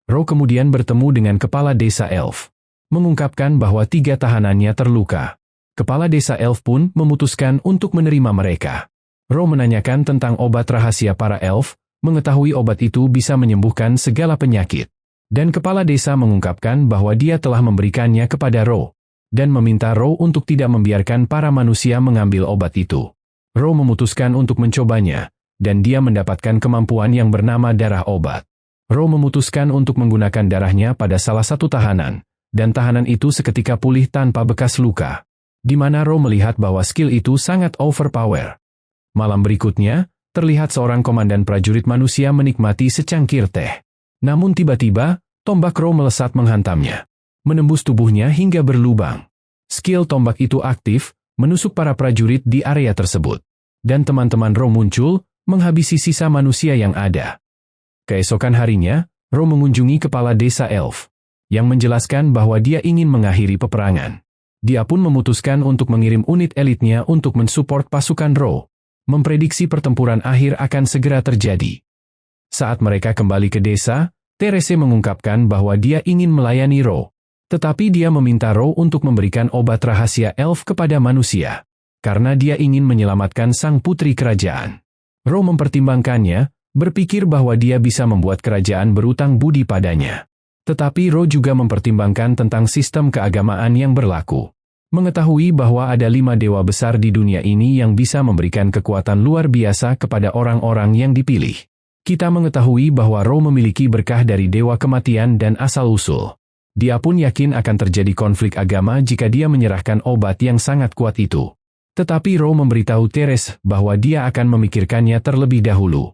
Ro kemudian bertemu dengan kepala desa elf. Mengungkapkan bahwa 3 tahanannya terluka. Kepala desa elf pun memutuskan untuk menerima mereka. Ro menanyakan tentang obat rahasia para elf, mengetahui obat itu bisa menyembuhkan segala penyakit. Dan kepala desa mengungkapkan bahwa dia telah memberikannya kepada Ro. Dan meminta Ro untuk tidak membiarkan para manusia mengambil obat itu. Ro memutuskan untuk mencobanya, dan dia mendapatkan kemampuan yang bernama darah obat. Ro memutuskan untuk menggunakan darahnya pada salah satu tahanan, dan tahanan itu seketika pulih tanpa bekas luka. Di mana Ro melihat bahwa skill itu sangat overpower. Malam berikutnya, terlihat seorang komandan prajurit manusia menikmati secangkir teh. Namun tiba-tiba, tombak Ro melesat menghantamnya. Menembus tubuhnya hingga berlubang. Skill tombak itu aktif, menusuk para prajurit di area tersebut. Dan teman-teman Ro muncul, menghabisi sisa manusia yang ada. Keesokan harinya, Ro mengunjungi kepala desa elf, yang menjelaskan bahwa dia ingin mengakhiri peperangan. Dia pun memutuskan untuk mengirim unit elitnya untuk mensupport pasukan Ro, memprediksi pertempuran akhir akan segera terjadi. Saat mereka kembali ke desa, Therese mengungkapkan bahwa dia ingin melayani Ro, tetapi dia meminta Ro untuk memberikan obat rahasia elf kepada manusia, karena dia ingin menyelamatkan sang putri kerajaan. Ro mempertimbangkannya, berpikir bahwa dia bisa membuat kerajaan berutang budi padanya. Tetapi Ro juga mempertimbangkan tentang sistem keagamaan yang berlaku. Mengetahui bahwa ada 5 dewa besar di dunia ini yang bisa memberikan kekuatan luar biasa kepada orang-orang yang dipilih. Kita mengetahui bahwa Ro memiliki berkah dari dewa kematian dan asal-usul. Dia pun yakin akan terjadi konflik agama jika dia menyerahkan obat yang sangat kuat itu. Tetapi Ro memberitahu Therese bahwa dia akan memikirkannya terlebih dahulu.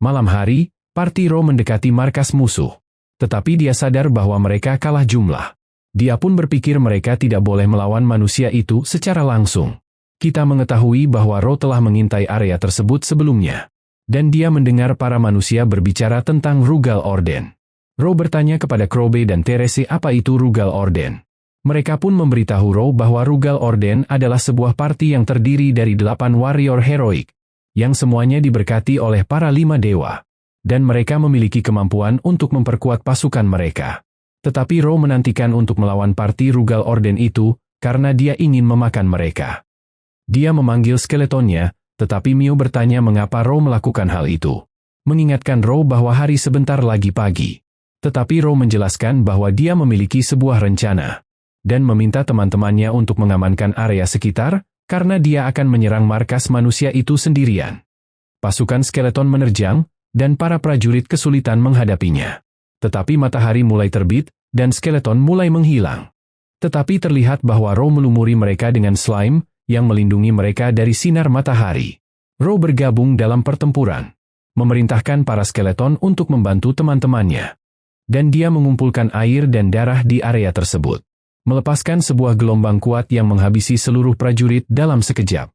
Malam hari, parti Ro mendekati markas musuh. Tetapi dia sadar bahwa mereka kalah jumlah. Dia pun berpikir mereka tidak boleh melawan manusia itu secara langsung. Kita mengetahui bahwa Ro telah mengintai area tersebut sebelumnya. Dan dia mendengar para manusia berbicara tentang Rugal Orden. Ro bertanya kepada Crobe dan Therese apa itu Rugal Orden. Mereka pun memberitahu Ro bahwa Rugal Orden adalah sebuah parti yang terdiri dari 8 warrior heroik, yang semuanya diberkati oleh para 5 dewa. Dan mereka memiliki kemampuan untuk memperkuat pasukan mereka. Tetapi Ro menantikan untuk melawan parti Rugal Orden itu, karena dia ingin memakan mereka. Dia memanggil skeletonnya, tetapi Mio bertanya mengapa Ro melakukan hal itu. Mengingatkan Ro bahwa hari sebentar lagi pagi. Tetapi Ro menjelaskan bahwa dia memiliki sebuah rencana. Dan meminta teman-temannya untuk mengamankan area sekitar, karena dia akan menyerang markas manusia itu sendirian. Pasukan skeleton menerjang, dan para prajurit kesulitan menghadapinya. Tetapi matahari mulai terbit, dan skeleton mulai menghilang. Tetapi terlihat bahwa Ro melumuri mereka dengan slime, yang melindungi mereka dari sinar matahari. Ro bergabung dalam pertempuran, memerintahkan para skeleton untuk membantu teman-temannya. Dan dia mengumpulkan air dan darah di area tersebut, melepaskan sebuah gelombang kuat yang menghabisi seluruh prajurit dalam sekejap.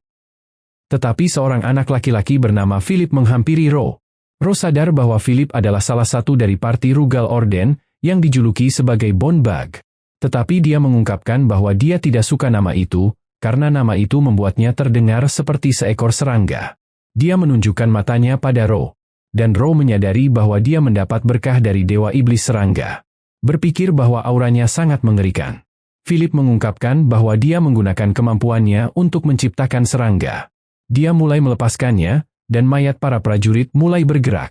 Tetapi seorang anak laki-laki bernama Philip menghampiri Ro. Ro sadar bahwa Philip adalah salah satu dari parti Rugal Orden yang dijuluki sebagai Bone Bug. Tetapi dia mengungkapkan bahwa dia tidak suka nama itu, karena nama itu membuatnya terdengar seperti seekor serangga. Dia menunjukkan matanya pada Ro. Dan Ro menyadari bahwa dia mendapat berkah dari dewa iblis serangga. Berpikir bahwa auranya sangat mengerikan. Philip mengungkapkan bahwa dia menggunakan kemampuannya untuk menciptakan serangga. Dia mulai melepaskannya, dan mayat para prajurit mulai bergerak.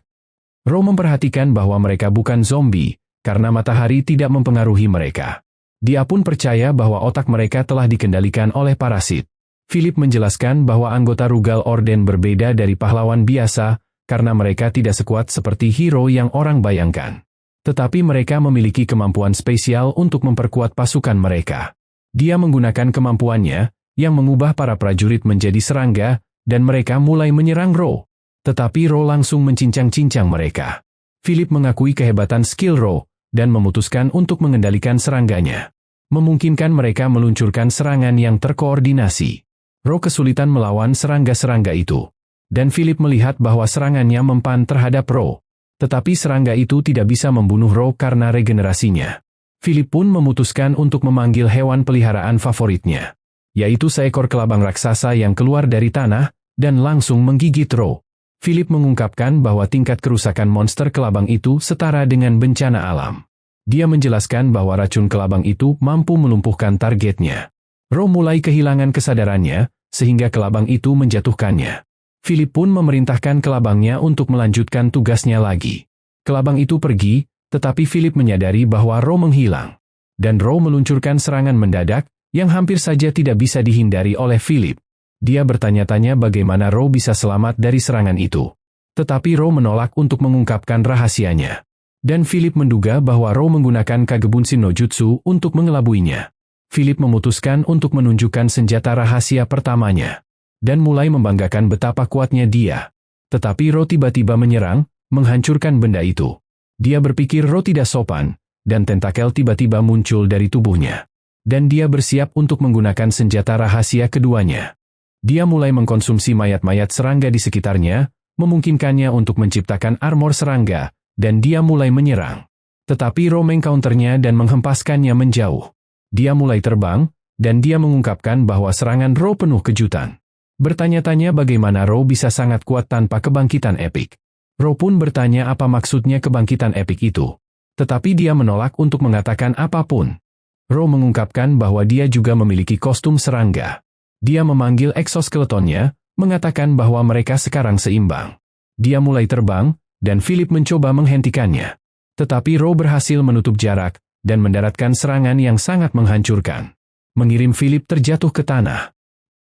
Ro memperhatikan bahwa mereka bukan zombie, karena matahari tidak mempengaruhi mereka. Dia pun percaya bahwa otak mereka telah dikendalikan oleh parasit. Philip menjelaskan bahwa anggota Rugal Orden berbeda dari pahlawan biasa, karena mereka tidak sekuat seperti hero yang orang bayangkan. Tetapi mereka memiliki kemampuan spesial untuk memperkuat pasukan mereka. Dia menggunakan kemampuannya, yang mengubah para prajurit menjadi serangga, dan mereka mulai menyerang Ro. Tetapi Ro langsung mencincang-cincang mereka. Philip mengakui kehebatan skill Ro, dan memutuskan untuk mengendalikan serangganya. Memungkinkan mereka meluncurkan serangan yang terkoordinasi. Ro kesulitan melawan serangga-serangga itu. Dan Philip melihat bahwa serangannya mempan terhadap Ro. Tetapi serangga itu tidak bisa membunuh Ro karena regenerasinya. Philip pun memutuskan untuk memanggil hewan peliharaan favoritnya. yaitu seekor kelabang raksasa yang keluar dari tanah dan langsung menggigit Ro. Philip mengungkapkan bahwa tingkat kerusakan monster kelabang itu setara dengan bencana alam. Dia menjelaskan bahwa racun kelabang itu mampu melumpuhkan targetnya. Ro mulai kehilangan kesadarannya, sehingga kelabang itu menjatuhkannya. Philip pun memerintahkan kelabangnya untuk melanjutkan tugasnya lagi. Kelabang itu pergi, tetapi Philip menyadari bahwa Ro menghilang. Dan Ro meluncurkan serangan mendadak, yang hampir saja tidak bisa dihindari oleh Philip. Dia bertanya-tanya bagaimana Ro bisa selamat dari serangan itu. Tetapi Ro menolak untuk mengungkapkan rahasianya. Dan Philip menduga bahwa Ro menggunakan Kagebunshin no Jutsu untuk mengelabuinya. Philip memutuskan untuk menunjukkan senjata rahasia pertamanya. Dan mulai membanggakan betapa kuatnya dia. Tetapi Ro tiba-tiba menyerang, menghancurkan benda itu. Dia berpikir Ro tidak sopan, dan tentakel tiba-tiba muncul dari tubuhnya. Dan dia bersiap untuk menggunakan senjata rahasia keduanya. Dia mulai mengkonsumsi mayat-mayat serangga di sekitarnya, memungkinkannya untuk menciptakan armor serangga, dan dia mulai menyerang. Tetapi Ro mengcounternya dan menghempaskannya menjauh. Dia mulai terbang, dan dia mengungkapkan bahwa serangan Ro penuh kejutan. Bertanya-tanya bagaimana Ro bisa sangat kuat tanpa kebangkitan epik. Ro pun bertanya apa maksudnya kebangkitan epik itu. Tetapi dia menolak untuk mengatakan apapun. Ro mengungkapkan bahwa dia juga memiliki kostum serangga. Dia memanggil eksoskeletonnya, mengatakan bahwa mereka sekarang seimbang. Dia mulai terbang, dan Philip mencoba menghentikannya. Tetapi Ro berhasil menutup jarak, dan mendaratkan serangan yang sangat menghancurkan. Mengirim Philip terjatuh ke tanah.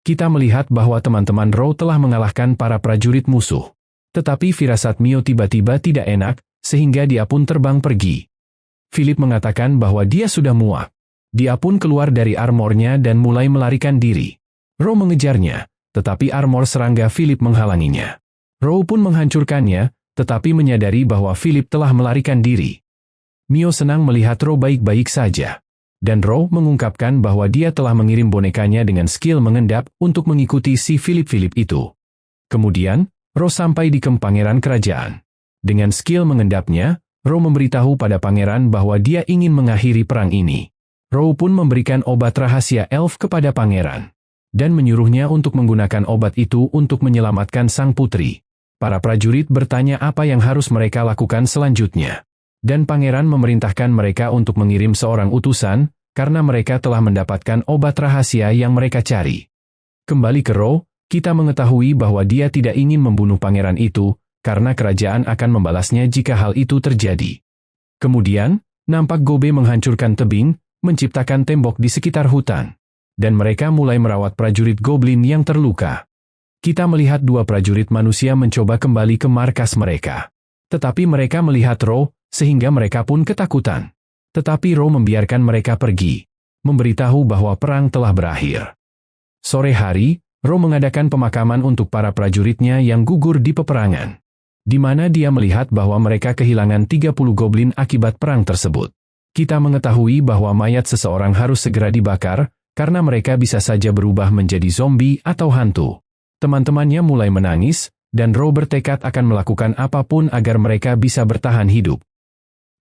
Kita melihat bahwa teman-teman Ro telah mengalahkan para prajurit musuh. Tetapi firasat Mio tiba-tiba tidak enak, sehingga dia pun terbang pergi. Philip mengatakan bahwa dia sudah muak. Dia pun keluar dari armornya dan mulai melarikan diri. Ro mengejarnya, tetapi armor serangga Philip menghalanginya. Ro pun menghancurkannya, tetapi menyadari bahwa Philip telah melarikan diri. Mio senang melihat Ro baik-baik saja. Dan Ro mengungkapkan bahwa dia telah mengirim bonekanya dengan skill mengendap untuk mengikuti si Philip itu. Kemudian, Ro sampai di kamp pangeran kerajaan. Dengan skill mengendapnya, Ro memberitahu pada pangeran bahwa dia ingin mengakhiri perang ini. Ro pun memberikan obat rahasia elf kepada pangeran. Dan menyuruhnya untuk menggunakan obat itu untuk menyelamatkan sang putri. Para prajurit bertanya apa yang harus mereka lakukan selanjutnya. Dan pangeran memerintahkan mereka untuk mengirim seorang utusan, karena mereka telah mendapatkan obat rahasia yang mereka cari. Kembali ke Ro, kita mengetahui bahwa dia tidak ingin membunuh pangeran itu, karena kerajaan akan membalasnya jika hal itu terjadi. Kemudian, nampak Gobe menghancurkan tebing, menciptakan tembok di sekitar hutan. Dan mereka mulai merawat prajurit goblin yang terluka. Kita melihat dua prajurit manusia mencoba kembali ke markas mereka. Tetapi mereka melihat Ro, sehingga mereka pun ketakutan. Tetapi Ro membiarkan mereka pergi, memberitahu bahwa perang telah berakhir. Sore hari, Ro mengadakan pemakaman untuk para prajuritnya yang gugur di peperangan. Di mana dia melihat bahwa mereka kehilangan 30 goblin akibat perang tersebut. Kita mengetahui bahwa mayat seseorang harus segera dibakar, karena mereka bisa saja berubah menjadi zombie atau hantu. Teman-temannya mulai menangis, dan Ro bertekad akan melakukan apapun agar mereka bisa bertahan hidup.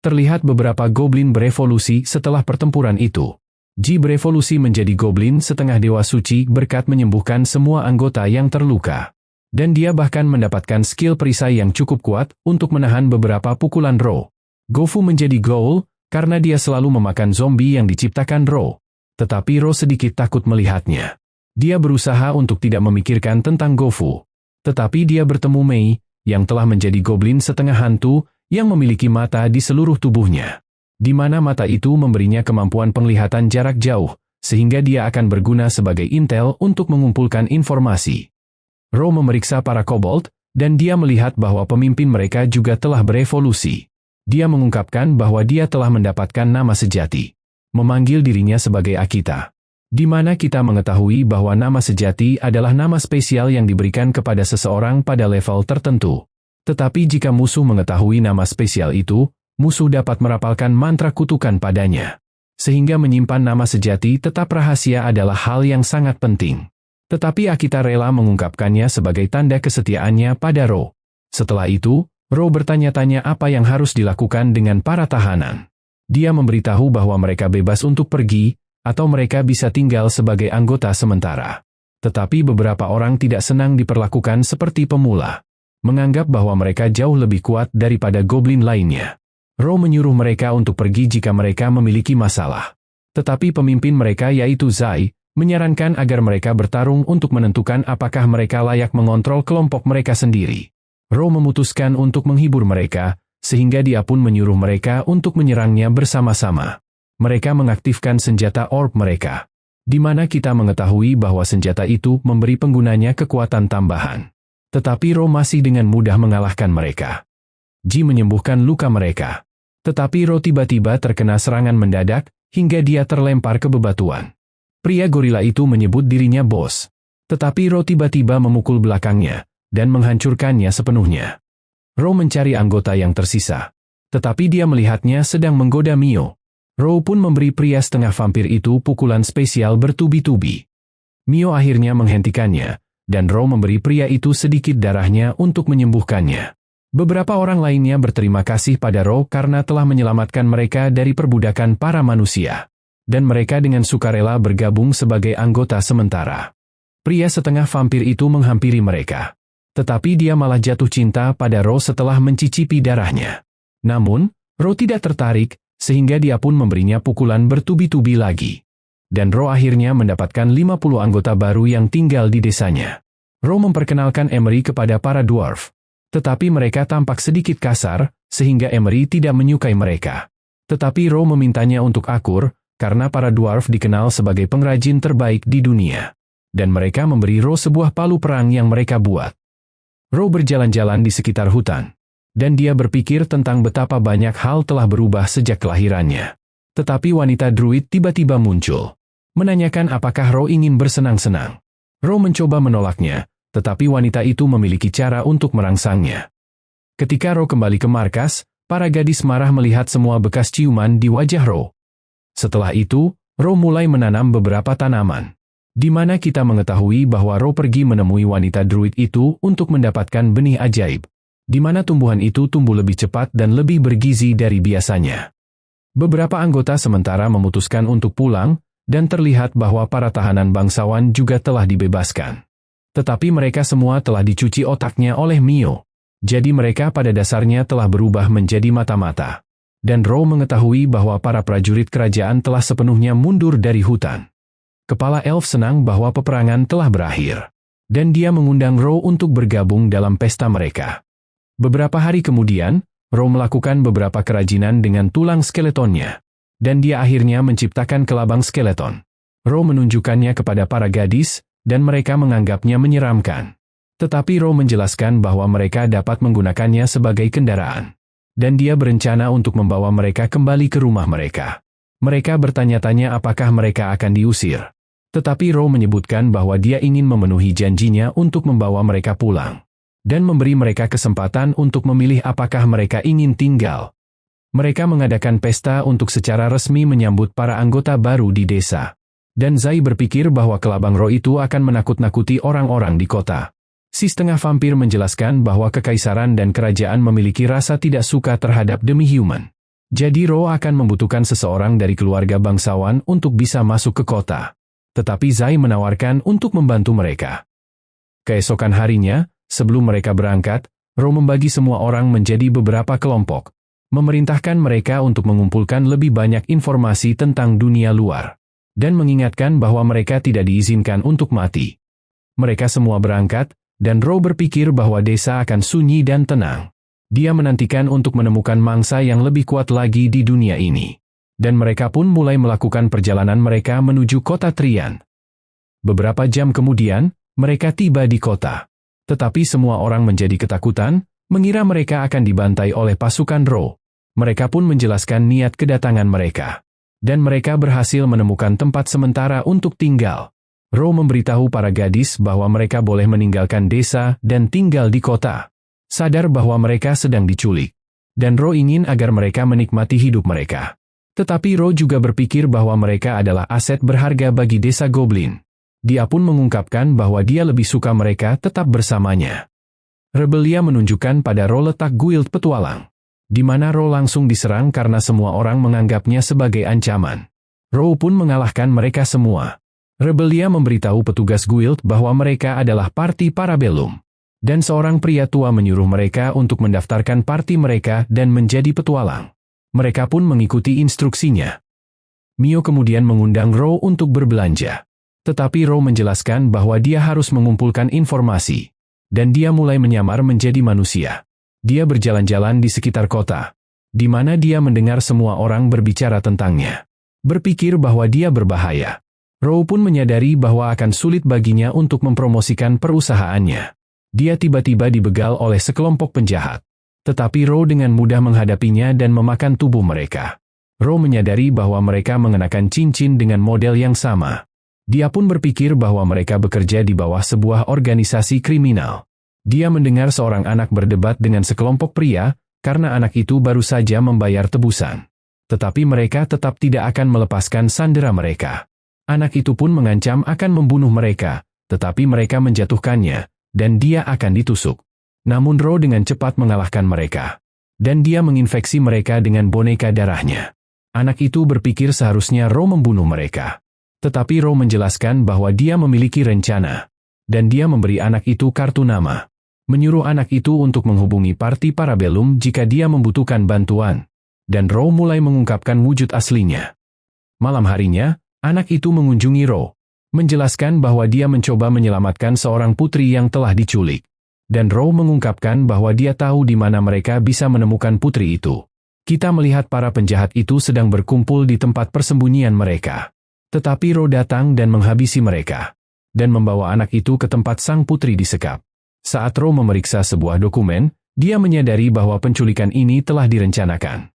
Terlihat beberapa goblin berevolusi setelah pertempuran itu. Ji berevolusi menjadi goblin setengah dewa suci berkat menyembuhkan semua anggota yang terluka. Dan dia bahkan mendapatkan skill perisai yang cukup kuat untuk menahan beberapa pukulan Ro. Gofu menjadi ghoul, karena dia selalu memakan zombie yang diciptakan Ro. Tetapi Ro sedikit takut melihatnya. Dia berusaha untuk tidak memikirkan tentang Gofu. Tetapi dia bertemu Mei, yang telah menjadi goblin setengah hantu, yang memiliki mata di seluruh tubuhnya. Di mana mata itu memberinya kemampuan penglihatan jarak jauh, sehingga dia akan berguna sebagai intel untuk mengumpulkan informasi. Ro memeriksa para kobold, dan dia melihat bahwa pemimpin mereka juga telah berevolusi. Dia mengungkapkan bahwa dia telah mendapatkan nama sejati. Memanggil dirinya sebagai Akita. Di mana kita mengetahui bahwa nama sejati adalah nama spesial yang diberikan kepada seseorang pada level tertentu. Tetapi jika musuh mengetahui nama spesial itu, musuh dapat merapalkan mantra kutukan padanya. Sehingga menyimpan nama sejati tetap rahasia adalah hal yang sangat penting. Tetapi Akita rela mengungkapkannya sebagai tanda kesetiaannya pada Ro. Setelah itu, Ro bertanya-tanya apa yang harus dilakukan dengan para tahanan. Dia memberitahu bahwa mereka bebas untuk pergi, atau mereka bisa tinggal sebagai anggota sementara. Tetapi beberapa orang tidak senang diperlakukan seperti pemula, menganggap bahwa mereka jauh lebih kuat daripada goblin lainnya. Ro menyuruh mereka untuk pergi jika mereka memiliki masalah. Tetapi pemimpin mereka yaitu Zai, menyarankan agar mereka bertarung untuk menentukan apakah mereka layak mengontrol kelompok mereka sendiri. Ro memutuskan untuk menghibur mereka, sehingga dia pun menyuruh mereka untuk menyerangnya bersama-sama. Mereka mengaktifkan senjata orb mereka, di mana kita mengetahui bahwa senjata itu memberi penggunanya kekuatan tambahan. Tetapi Ro masih dengan mudah mengalahkan mereka. Ji menyembuhkan luka mereka. Tetapi Ro tiba-tiba terkena serangan mendadak, hingga dia terlempar ke bebatuan. Pria gorila itu menyebut dirinya bos. Tetapi Ro tiba-tiba memukul belakangnya, dan menghancurkannya sepenuhnya. Ro mencari anggota yang tersisa. Tetapi dia melihatnya sedang menggoda Mio. Ro pun memberi pria setengah vampir itu pukulan spesial bertubi-tubi. Mio akhirnya menghentikannya, dan Ro memberi pria itu sedikit darahnya untuk menyembuhkannya. Beberapa orang lainnya berterima kasih pada Ro karena telah menyelamatkan mereka dari perbudakan para manusia. Dan mereka dengan sukarela bergabung sebagai anggota sementara. Pria setengah vampir itu menghampiri mereka. Tetapi dia malah jatuh cinta pada Ro setelah mencicipi darahnya. Namun, Ro tidak tertarik, sehingga dia pun memberinya pukulan bertubi-tubi lagi. Dan Ro akhirnya mendapatkan 50 anggota baru yang tinggal di desanya. Ro memperkenalkan Emery kepada para dwarf. Tetapi mereka tampak sedikit kasar, sehingga Emery tidak menyukai mereka. Tetapi Ro memintanya untuk akur, karena para dwarf dikenal sebagai pengrajin terbaik di dunia. Dan mereka memberi Ro sebuah palu perang yang mereka buat. Ro berjalan-jalan di sekitar hutan. Dan dia berpikir tentang betapa banyak hal telah berubah sejak kelahirannya. Tetapi wanita druid tiba-tiba muncul, menanyakan apakah Ro ingin bersenang-senang. Ro mencoba menolaknya, tetapi wanita itu memiliki cara untuk merangsangnya. Ketika Ro kembali ke markas, para gadis marah melihat semua bekas ciuman di wajah Ro. Setelah itu, Ro mulai menanam beberapa tanaman, di mana kita mengetahui bahwa Ro pergi menemui wanita druid itu untuk mendapatkan benih ajaib, di mana tumbuhan itu tumbuh lebih cepat dan lebih bergizi dari biasanya. Beberapa anggota sementara memutuskan untuk pulang, dan terlihat bahwa para tahanan bangsawan juga telah dibebaskan. Tetapi mereka semua telah dicuci otaknya oleh Mio. Jadi mereka pada dasarnya telah berubah menjadi mata-mata. Dan Ro mengetahui bahwa para prajurit kerajaan telah sepenuhnya mundur dari hutan. Kepala elf senang bahwa peperangan telah berakhir. Dan dia mengundang Ro untuk bergabung dalam pesta mereka. Beberapa hari kemudian, Ro melakukan beberapa kerajinan dengan tulang skeletonnya. Dan dia akhirnya menciptakan kelabang skeleton. Ro menunjukkannya kepada para gadis, dan mereka menganggapnya menyeramkan. Tetapi Ro menjelaskan bahwa mereka dapat menggunakannya sebagai kendaraan. Dan dia berencana untuk membawa mereka kembali ke rumah mereka. Mereka bertanya-tanya apakah mereka akan diusir. Tetapi Ro menyebutkan bahwa dia ingin memenuhi janjinya untuk membawa mereka pulang. Dan memberi mereka kesempatan untuk memilih apakah mereka ingin tinggal. Mereka mengadakan pesta untuk secara resmi menyambut para anggota baru di desa. Dan Zai berpikir bahwa kelabang Ro itu akan menakut-nakuti orang-orang di kota. Si setengah vampir menjelaskan bahwa kekaisaran dan kerajaan memiliki rasa tidak suka terhadap demi-human. Jadi Ro akan membutuhkan seseorang dari keluarga bangsawan untuk bisa masuk ke kota. Tetapi Zai menawarkan untuk membantu mereka. Keesokan harinya, sebelum mereka berangkat, Ro membagi semua orang menjadi beberapa kelompok, memerintahkan mereka untuk mengumpulkan lebih banyak informasi tentang dunia luar, dan mengingatkan bahwa mereka tidak diizinkan untuk mati. Mereka semua berangkat, dan Ro berpikir bahwa desa akan sunyi dan tenang. Dia menantikan untuk menemukan mangsa yang lebih kuat lagi di dunia ini. Dan mereka pun mulai melakukan perjalanan mereka menuju kota Trian. Beberapa jam kemudian, mereka tiba di kota. Tetapi semua orang menjadi ketakutan, mengira mereka akan dibantai oleh pasukan Ro. Mereka pun menjelaskan niat kedatangan mereka. Dan mereka berhasil menemukan tempat sementara untuk tinggal. Ro memberitahu para gadis bahwa mereka boleh meninggalkan desa dan tinggal di kota. Sadar bahwa mereka sedang diculik. Dan Ro ingin agar mereka menikmati hidup mereka. Tetapi Ro juga berpikir bahwa mereka adalah aset berharga bagi desa Goblin. Dia pun mengungkapkan bahwa dia lebih suka mereka tetap bersamanya. Rebelia menunjukkan pada Ro letak guild petualang, di mana Ro langsung diserang karena semua orang menganggapnya sebagai ancaman. Row pun mengalahkan mereka semua. Rebellia memberitahu petugas guild bahwa mereka adalah parti Parabellum. Dan seorang pria tua menyuruh mereka untuk mendaftarkan parti mereka dan menjadi petualang. Mereka pun mengikuti instruksinya. Mio kemudian mengundang Row untuk berbelanja. Tetapi Row menjelaskan bahwa dia harus mengumpulkan informasi. Dan dia mulai menyamar menjadi manusia. Dia berjalan-jalan di sekitar kota, di mana dia mendengar semua orang berbicara tentangnya. Berpikir bahwa dia berbahaya. Row pun menyadari bahwa akan sulit baginya untuk mempromosikan perusahaannya. Dia tiba-tiba dibegal oleh sekelompok penjahat. Tetapi Row dengan mudah menghadapinya dan memakan tubuh mereka. Row menyadari bahwa mereka mengenakan cincin dengan model yang sama. Dia pun berpikir bahwa mereka bekerja di bawah sebuah organisasi kriminal. Dia mendengar seorang anak berdebat dengan sekelompok pria, karena anak itu baru saja membayar tebusan. Tetapi mereka tetap tidak akan melepaskan sandera mereka. Anak itu pun mengancam akan membunuh mereka, tetapi mereka menjatuhkannya, dan dia akan ditusuk. Namun Row dengan cepat mengalahkan mereka. Dan dia menginfeksi mereka dengan boneka darahnya. Anak itu berpikir seharusnya Row membunuh mereka. Tetapi Row menjelaskan bahwa dia memiliki rencana. Dan dia memberi anak itu kartu nama. Menyuruh anak itu untuk menghubungi parti Parabellum jika dia membutuhkan bantuan. Dan Row mulai mengungkapkan wujud aslinya. Malam harinya, anak itu mengunjungi Row. Menjelaskan bahwa dia mencoba menyelamatkan seorang putri yang telah diculik. Dan Row mengungkapkan bahwa dia tahu di mana mereka bisa menemukan putri itu. Kita melihat para penjahat itu sedang berkumpul di tempat persembunyian mereka. Tetapi Row datang dan menghabisi mereka. Dan membawa anak itu ke tempat sang putri disekap. Saat Row memeriksa sebuah dokumen, dia menyadari bahwa penculikan ini telah direncanakan.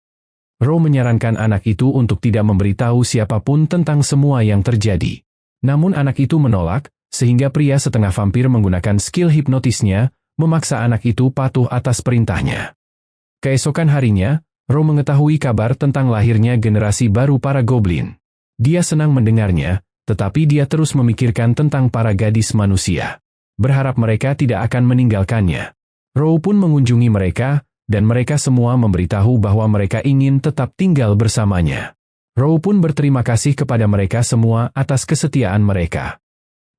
Row menyarankan anak itu untuk tidak memberitahu siapapun tentang semua yang terjadi. Namun anak itu menolak, sehingga pria setengah vampir menggunakan skill hipnotisnya, memaksa anak itu patuh atas perintahnya. Keesokan harinya, Row mengetahui kabar tentang lahirnya generasi baru para goblin. Dia senang mendengarnya, tetapi dia terus memikirkan tentang para gadis manusia. Berharap mereka tidak akan meninggalkannya. Row pun mengunjungi mereka, dan mereka semua memberitahu bahwa mereka ingin tetap tinggal bersamanya. Row pun berterima kasih kepada mereka semua atas kesetiaan mereka.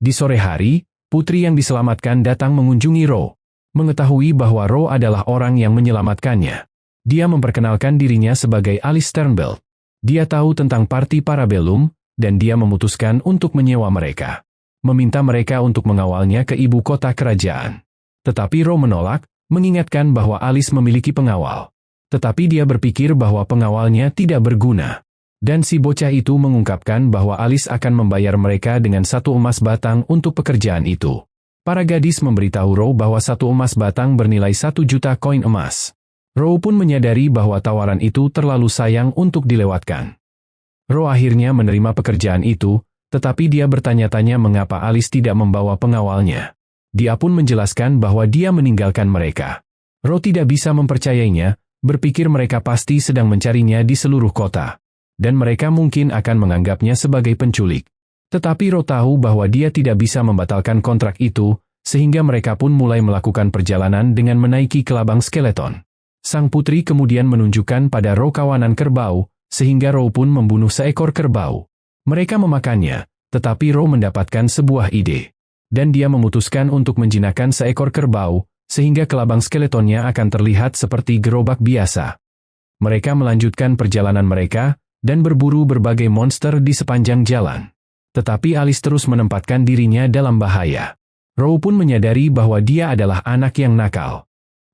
Di sore hari, putri yang diselamatkan datang mengunjungi Row. Mengetahui bahwa Row adalah orang yang menyelamatkannya. Dia memperkenalkan dirinya sebagai Alice Sternbelt. Dia tahu tentang parti Parabellum, dan dia memutuskan untuk menyewa mereka. Meminta mereka untuk mengawalnya ke ibu kota kerajaan. Tetapi Row menolak, mengingatkan bahwa Alice memiliki pengawal. Tetapi dia berpikir bahwa pengawalnya tidak berguna. Dan si bocah itu mengungkapkan bahwa Alice akan membayar mereka dengan 1 emas batang untuk pekerjaan itu. Para gadis memberitahu Row bahwa 1 emas batang bernilai 1 juta koin emas. Row pun menyadari bahwa tawaran itu terlalu sayang untuk dilewatkan. Row akhirnya menerima pekerjaan itu, tetapi dia bertanya-tanya mengapa Alice tidak membawa pengawalnya. Dia pun menjelaskan bahwa dia meninggalkan mereka. Row tidak bisa mempercayainya, berpikir mereka pasti sedang mencarinya di seluruh kota. Dan mereka mungkin akan menganggapnya sebagai penculik. Tetapi Row tahu bahwa dia tidak bisa membatalkan kontrak itu, sehingga mereka pun mulai melakukan perjalanan dengan menaiki kelabang skeleton. Sang putri kemudian menunjukkan pada Row kawanan kerbau, sehingga Row pun membunuh seekor kerbau. Mereka memakannya, tetapi Row mendapatkan sebuah ide. Dan dia memutuskan untuk menjinakkan seekor kerbau, sehingga kelabang skeletonnya akan terlihat seperti gerobak biasa. Mereka melanjutkan perjalanan mereka, dan berburu berbagai monster di sepanjang jalan. Tetapi Alice terus menempatkan dirinya dalam bahaya. Row pun menyadari bahwa dia adalah anak yang nakal.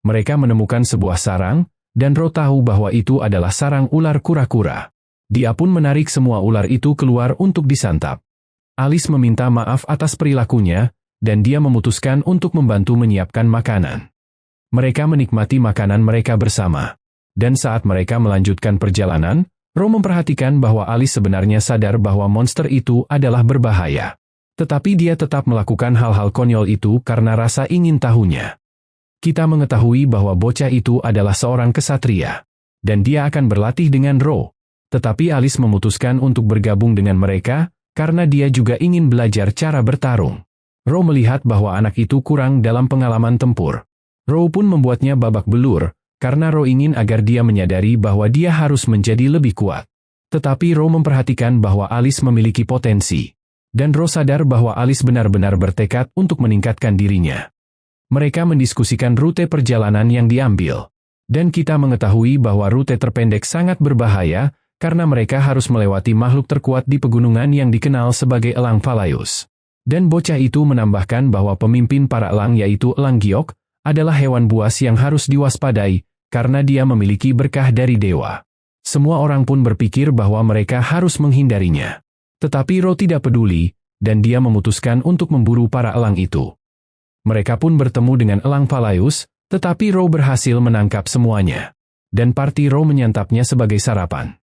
Mereka menemukan sebuah sarang, dan Row tahu bahwa itu adalah sarang ular kura-kura. Dia pun menarik semua ular itu keluar untuk disantap. Alice meminta maaf atas perilakunya, dan dia memutuskan untuk membantu menyiapkan makanan. Mereka menikmati makanan mereka bersama. Dan saat mereka melanjutkan perjalanan, Row memperhatikan bahwa Alice sebenarnya sadar bahwa monster itu adalah berbahaya. Tetapi dia tetap melakukan hal-hal konyol itu karena rasa ingin tahunya. Kita mengetahui bahwa bocah itu adalah seorang kesatria. Dan dia akan berlatih dengan Row. Tetapi Alice memutuskan untuk bergabung dengan mereka, karena dia juga ingin belajar cara bertarung. Row melihat bahwa anak itu kurang dalam pengalaman tempur. Row pun membuatnya babak belur, karena Row ingin agar dia menyadari bahwa dia harus menjadi lebih kuat. Tetapi Ro memperhatikan bahwa Alice memiliki potensi. Dan Ro sadar bahwa Alice benar-benar bertekad untuk meningkatkan dirinya. Mereka mendiskusikan rute perjalanan yang diambil. Dan kita mengetahui bahwa rute terpendek sangat berbahaya, karena mereka harus melewati makhluk terkuat di pegunungan yang dikenal sebagai Elang Falaius. Dan bocah itu menambahkan bahwa pemimpin para elang yaitu Elang Giok, adalah hewan buas yang harus diwaspadai, karena dia memiliki berkah dari dewa. Semua orang pun berpikir bahwa mereka harus menghindarinya. Tetapi Ro tidak peduli, dan dia memutuskan untuk memburu para elang itu. Mereka pun bertemu dengan Elang Falaius, tetapi Ro berhasil menangkap semuanya. Dan parti Ro menyantapnya sebagai sarapan.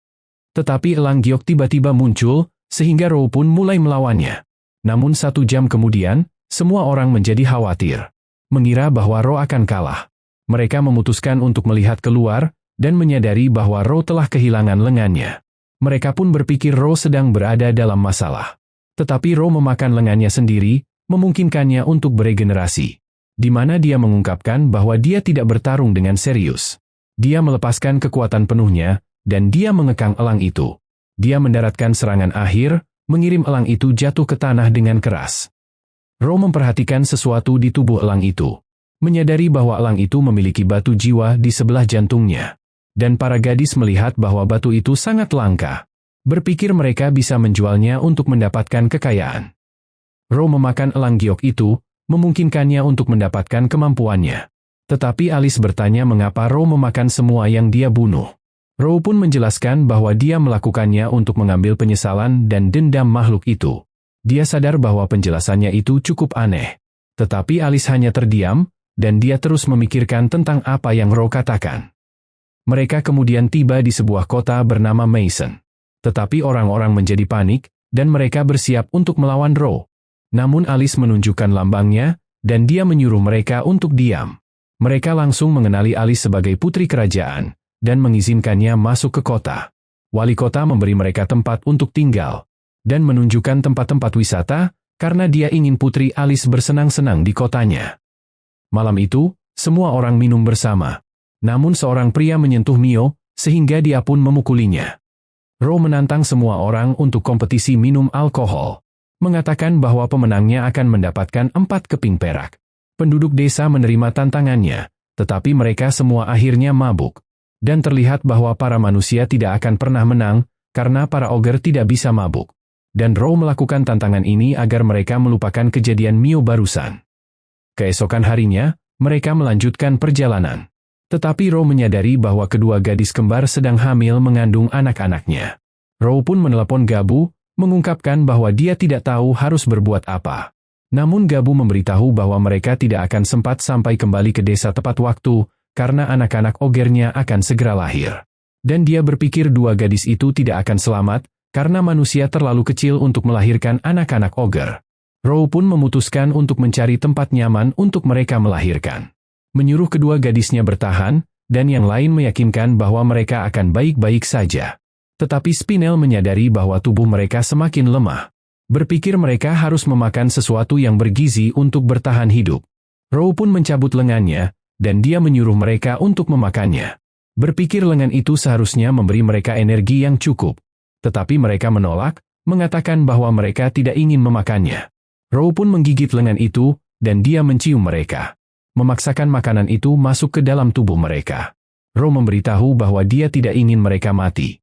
Tetapi Elang Giok tiba-tiba muncul, sehingga Ro pun mulai melawannya. Namun 1 jam kemudian, semua orang menjadi khawatir. Mengira bahwa Ro akan kalah. Mereka memutuskan untuk melihat keluar, dan menyadari bahwa Ro telah kehilangan lengannya. Mereka pun berpikir Ro sedang berada dalam masalah. Tetapi Ro memakan lengannya sendiri, memungkinkannya untuk beregenerasi. Di mana dia mengungkapkan bahwa dia tidak bertarung dengan serius. Dia melepaskan kekuatan penuhnya, dan dia mengekang elang itu. Dia mendaratkan serangan akhir, mengirim elang itu jatuh ke tanah dengan keras. Ro memperhatikan sesuatu di tubuh elang itu. Menyadari bahwa elang itu memiliki batu jiwa di sebelah jantungnya. Dan para gadis melihat bahwa batu itu sangat langka. Berpikir mereka bisa menjualnya untuk mendapatkan kekayaan. Ro memakan elang giok itu, memungkinkannya untuk mendapatkan kemampuannya. Tetapi Alice bertanya mengapa Ro memakan semua yang dia bunuh. Ro pun menjelaskan bahwa dia melakukannya untuk mengambil penyesalan dan dendam makhluk itu. Dia sadar bahwa penjelasannya itu cukup aneh. Tetapi Alice hanya terdiam, dan dia terus memikirkan tentang apa yang Ro katakan. Mereka kemudian tiba di sebuah kota bernama Mason. Tetapi orang-orang menjadi panik, dan mereka bersiap untuk melawan Ro. Namun Alice menunjukkan lambangnya, dan dia menyuruh mereka untuk diam. Mereka langsung mengenali Alice sebagai putri kerajaan, dan mengizinkannya masuk ke kota. Wali kota memberi mereka tempat untuk tinggal, dan menunjukkan tempat-tempat wisata, karena dia ingin putri Alice bersenang-senang di kotanya. Malam itu, semua orang minum bersama. Namun seorang pria menyentuh Mio, sehingga dia pun memukulinya. Ro menantang semua orang untuk kompetisi minum alkohol. Mengatakan bahwa pemenangnya akan mendapatkan 4 keping perak. Penduduk desa menerima tantangannya, tetapi mereka semua akhirnya mabuk. Dan terlihat bahwa para manusia tidak akan pernah menang, karena para ogre tidak bisa mabuk. Dan Ro melakukan tantangan ini agar mereka melupakan kejadian Mio barusan. Keesokan harinya, mereka melanjutkan perjalanan. Tetapi Ro menyadari bahwa kedua gadis kembar sedang hamil mengandung anak-anaknya. Ro pun menelepon Gabu, mengungkapkan bahwa dia tidak tahu harus berbuat apa. Namun Gabu memberitahu bahwa mereka tidak akan sempat sampai kembali ke desa tepat waktu, karena anak-anak ogernya akan segera lahir. Dan dia berpikir dua gadis itu tidak akan selamat, karena manusia terlalu kecil untuk melahirkan anak-anak oger. Ro pun memutuskan untuk mencari tempat nyaman untuk mereka melahirkan. Menyuruh kedua gadisnya bertahan, dan yang lain meyakinkan bahwa mereka akan baik-baik saja. Tetapi Spinel menyadari bahwa tubuh mereka semakin lemah. Berpikir mereka harus memakan sesuatu yang bergizi untuk bertahan hidup. Ro pun mencabut lengannya, dan dia menyuruh mereka untuk memakannya. Berpikir lengan itu seharusnya memberi mereka energi yang cukup. Tetapi mereka menolak, mengatakan bahwa mereka tidak ingin memakannya. Ro pun menggigit lengan itu, dan dia mencium mereka. Memaksakan makanan itu masuk ke dalam tubuh mereka. Ro memberitahu bahwa dia tidak ingin mereka mati.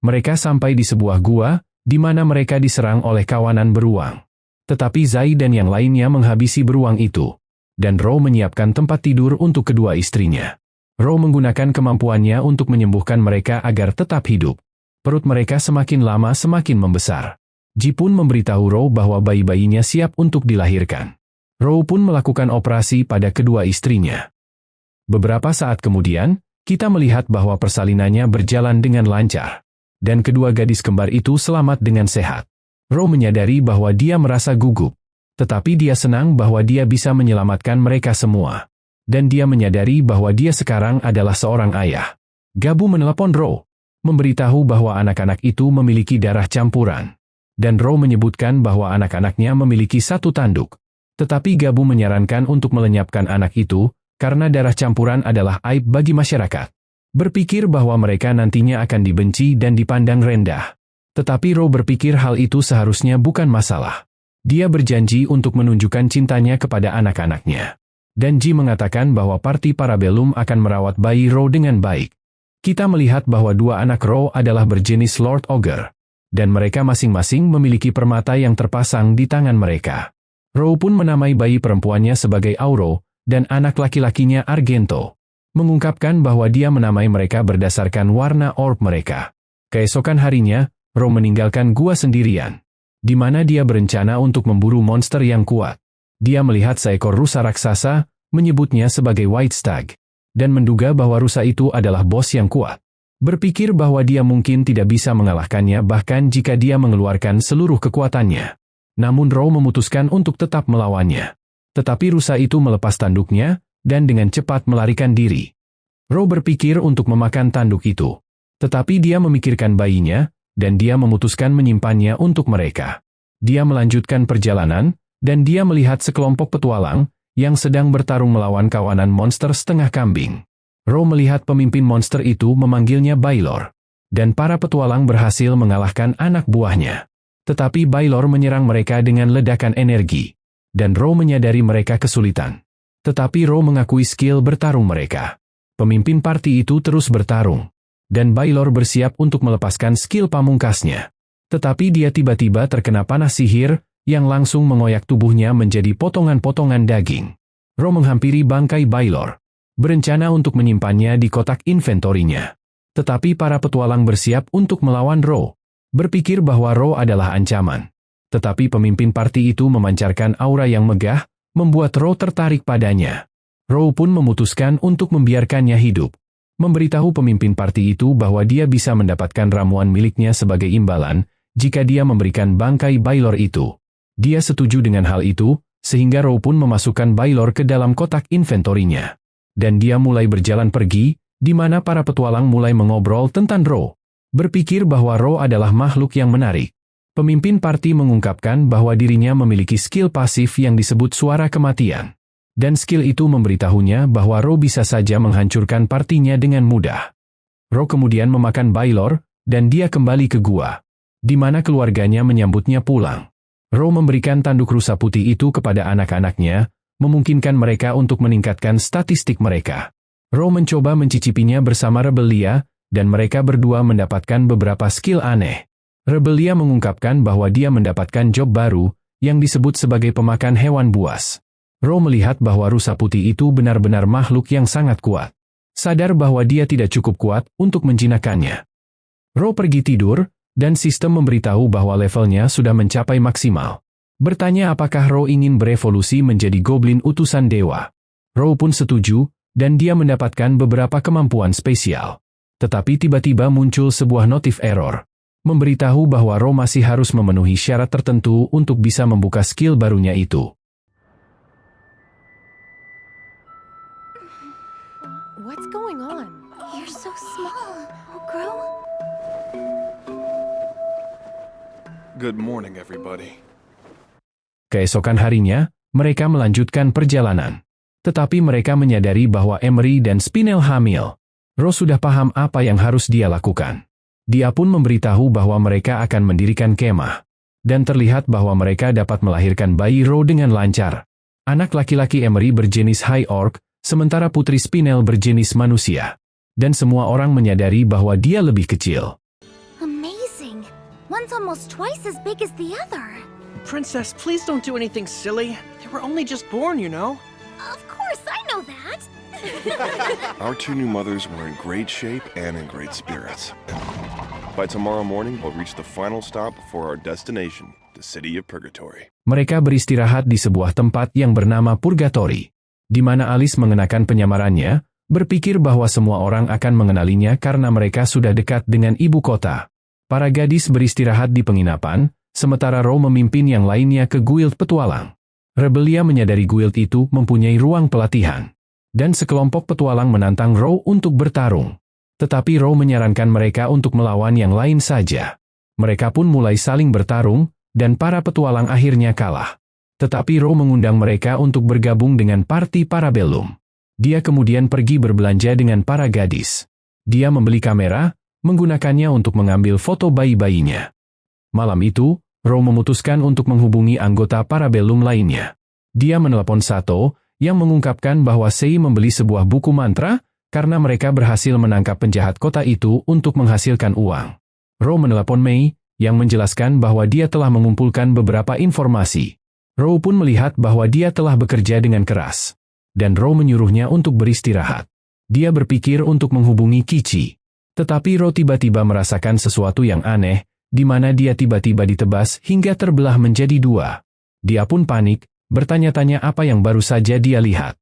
Mereka sampai di sebuah gua, di mana mereka diserang oleh kawanan beruang. Tetapi Zai dan yang lainnya menghabisi beruang itu. Dan Ro menyiapkan tempat tidur untuk kedua istrinya. Ro menggunakan kemampuannya untuk menyembuhkan mereka agar tetap hidup. Perut mereka semakin lama semakin membesar. Ji pun memberitahu Ro bahwa bayi-bayinya siap untuk dilahirkan. Ro pun melakukan operasi pada kedua istrinya. Beberapa saat kemudian, kita melihat bahwa persalinannya berjalan dengan lancar. Dan kedua gadis kembar itu selamat dengan sehat. Ro menyadari bahwa dia merasa gugup. Tetapi dia senang bahwa dia bisa menyelamatkan mereka semua. Dan dia menyadari bahwa dia sekarang adalah seorang ayah. Gabu menelepon Ro, memberitahu bahwa anak-anak itu memiliki darah campuran. Dan Ro menyebutkan bahwa anak-anaknya memiliki satu tanduk. Tetapi Gabu menyarankan untuk melenyapkan anak itu, karena darah campuran adalah aib bagi masyarakat. Berpikir bahwa mereka nantinya akan dibenci dan dipandang rendah. Tetapi Ro berpikir hal itu seharusnya bukan masalah. Dia berjanji untuk menunjukkan cintanya kepada anak-anaknya. Dan Ji mengatakan bahwa parti Parabellum akan merawat bayi Ro dengan baik. Kita melihat bahwa dua anak Ro adalah berjenis Lord Ogre. Dan mereka masing-masing memiliki permata yang terpasang di tangan mereka. Ro pun menamai bayi perempuannya sebagai Auro, dan anak laki-lakinya Argento. Mengungkapkan bahwa dia menamai mereka berdasarkan warna orb mereka. Keesokan harinya, Ro meninggalkan gua sendirian, di mana dia berencana untuk memburu monster yang kuat. Dia melihat seekor rusa raksasa, menyebutnya sebagai White Stag, dan menduga bahwa rusa itu adalah bos yang kuat. Berpikir bahwa dia mungkin tidak bisa mengalahkannya bahkan jika dia mengeluarkan seluruh kekuatannya. Namun Ro memutuskan untuk tetap melawannya. Tetapi rusa itu melepas tanduknya, dan dengan cepat melarikan diri. Ro berpikir untuk memakan tanduk itu. Tetapi dia memikirkan bayinya, dan dia memutuskan menyimpannya untuk mereka. Dia melanjutkan perjalanan, dan dia melihat sekelompok petualang, yang sedang bertarung melawan kawanan monster setengah kambing. Ro melihat pemimpin monster itu memanggilnya Baylor. Dan para petualang berhasil mengalahkan anak buahnya. Tetapi Baylor menyerang mereka dengan ledakan energi. Dan Ro menyadari mereka kesulitan. Tetapi Ro mengakui skill bertarung mereka. Pemimpin parti itu terus bertarung. Dan Baylor bersiap untuk melepaskan skill pamungkasnya. Tetapi dia tiba-tiba terkena panas sihir, yang langsung mengoyak tubuhnya menjadi potongan-potongan daging. Ro menghampiri bangkai Baylor, berencana untuk menyimpannya di kotak inventorinya. Tetapi para petualang bersiap untuk melawan Ro, berpikir bahwa Ro adalah ancaman. Tetapi pemimpin parti itu memancarkan aura yang megah, membuat Ro tertarik padanya. Ro pun memutuskan untuk membiarkannya hidup. Memberitahu pemimpin parti itu bahwa dia bisa mendapatkan ramuan miliknya sebagai imbalan, jika dia memberikan bangkai Baylor itu. Dia setuju dengan hal itu, sehingga Ro pun memasukkan Baylor ke dalam kotak inventorinya. Dan dia mulai berjalan pergi, di mana para petualang mulai mengobrol tentang Ro. Berpikir bahwa Ro adalah makhluk yang menarik. Pemimpin parti mengungkapkan bahwa dirinya memiliki skill pasif yang disebut suara kematian. Dan skill itu memberitahunya bahwa Ro bisa saja menghancurkan partinya dengan mudah. Ro kemudian memakan Baylor, dan dia kembali ke gua, di mana keluarganya menyambutnya pulang. Ro memberikan tanduk rusa putih itu kepada anak-anaknya, memungkinkan mereka untuk meningkatkan statistik mereka. Ro mencoba mencicipinya bersama Rebellia, dan mereka berdua mendapatkan beberapa skill aneh. Rebellia mengungkapkan bahwa dia mendapatkan job baru, yang disebut sebagai pemakan hewan buas. Ro melihat bahwa rusa putih itu benar-benar makhluk yang sangat kuat. Sadar bahwa dia tidak cukup kuat untuk menjinakkannya. Ro pergi tidur, dan sistem memberitahu bahwa levelnya sudah mencapai maksimal. Bertanya apakah Ro ingin berevolusi menjadi goblin utusan dewa. Ro pun setuju, dan dia mendapatkan beberapa kemampuan spesial. Tetapi tiba-tiba muncul sebuah notif error. Memberitahu bahwa Ro masih harus memenuhi syarat tertentu untuk bisa membuka skill barunya itu. What's going on? You're so small, Ogro. Good morning, everybody. Keesokan harinya, mereka melanjutkan perjalanan. Tetapi mereka menyadari bahwa Emery dan Spinel hamil. Ro sudah paham apa yang harus dia lakukan. Dia pun memberitahu bahwa mereka akan mendirikan kemah. Dan terlihat bahwa mereka dapat melahirkan bayi Ro dengan lancar. Anak laki-laki Emery berjenis High Orc, sementara putri Spinel berjenis manusia. Dan semua orang menyadari bahwa dia lebih kecil. Amazing. One's almost twice as big as the other. Princess, please don't do anything silly. They were only just born, you know. Of course, I know that. Our two new mothers were in great shape and in great spirits. By tomorrow morning, we'll reach the final stop before our destination, the city of Purgatory. Mereka beristirahat di sebuah tempat yang bernama Purgatory, di mana Alice mengenakan penyamarannya, berpikir bahwa semua orang akan mengenalinya karena mereka sudah dekat dengan ibu kota. Para gadis beristirahat di penginapan, sementara Ro memimpin yang lainnya ke guild petualang. Rebellia menyadari guild itu mempunyai ruang pelatihan. Dan sekelompok petualang menantang Ro untuk bertarung. Tetapi Ro menyarankan mereka untuk melawan yang lain saja. Mereka pun mulai saling bertarung, dan para petualang akhirnya kalah. Tetapi Ro mengundang mereka untuk bergabung dengan parti Parabellum. Dia kemudian pergi berbelanja dengan para gadis. Dia membeli kamera, menggunakannya untuk mengambil foto bayi-bayinya. Malam itu, Ro memutuskan untuk menghubungi anggota Parabellum lainnya. Dia menelepon Sato, yang mengungkapkan bahwa Sei membeli sebuah buku mantra, karena mereka berhasil menangkap penjahat kota itu untuk menghasilkan uang. Ro menelepon Mei, yang menjelaskan bahwa dia telah mengumpulkan beberapa informasi. Ro pun melihat bahwa dia telah bekerja dengan keras. Dan Ro menyuruhnya untuk beristirahat. Dia berpikir untuk menghubungi Kichi. Tetapi Ro tiba-tiba merasakan sesuatu yang aneh, di mana dia tiba-tiba ditebas hingga terbelah menjadi dua. Dia pun panik, bertanya-tanya apa yang baru saja dia lihat.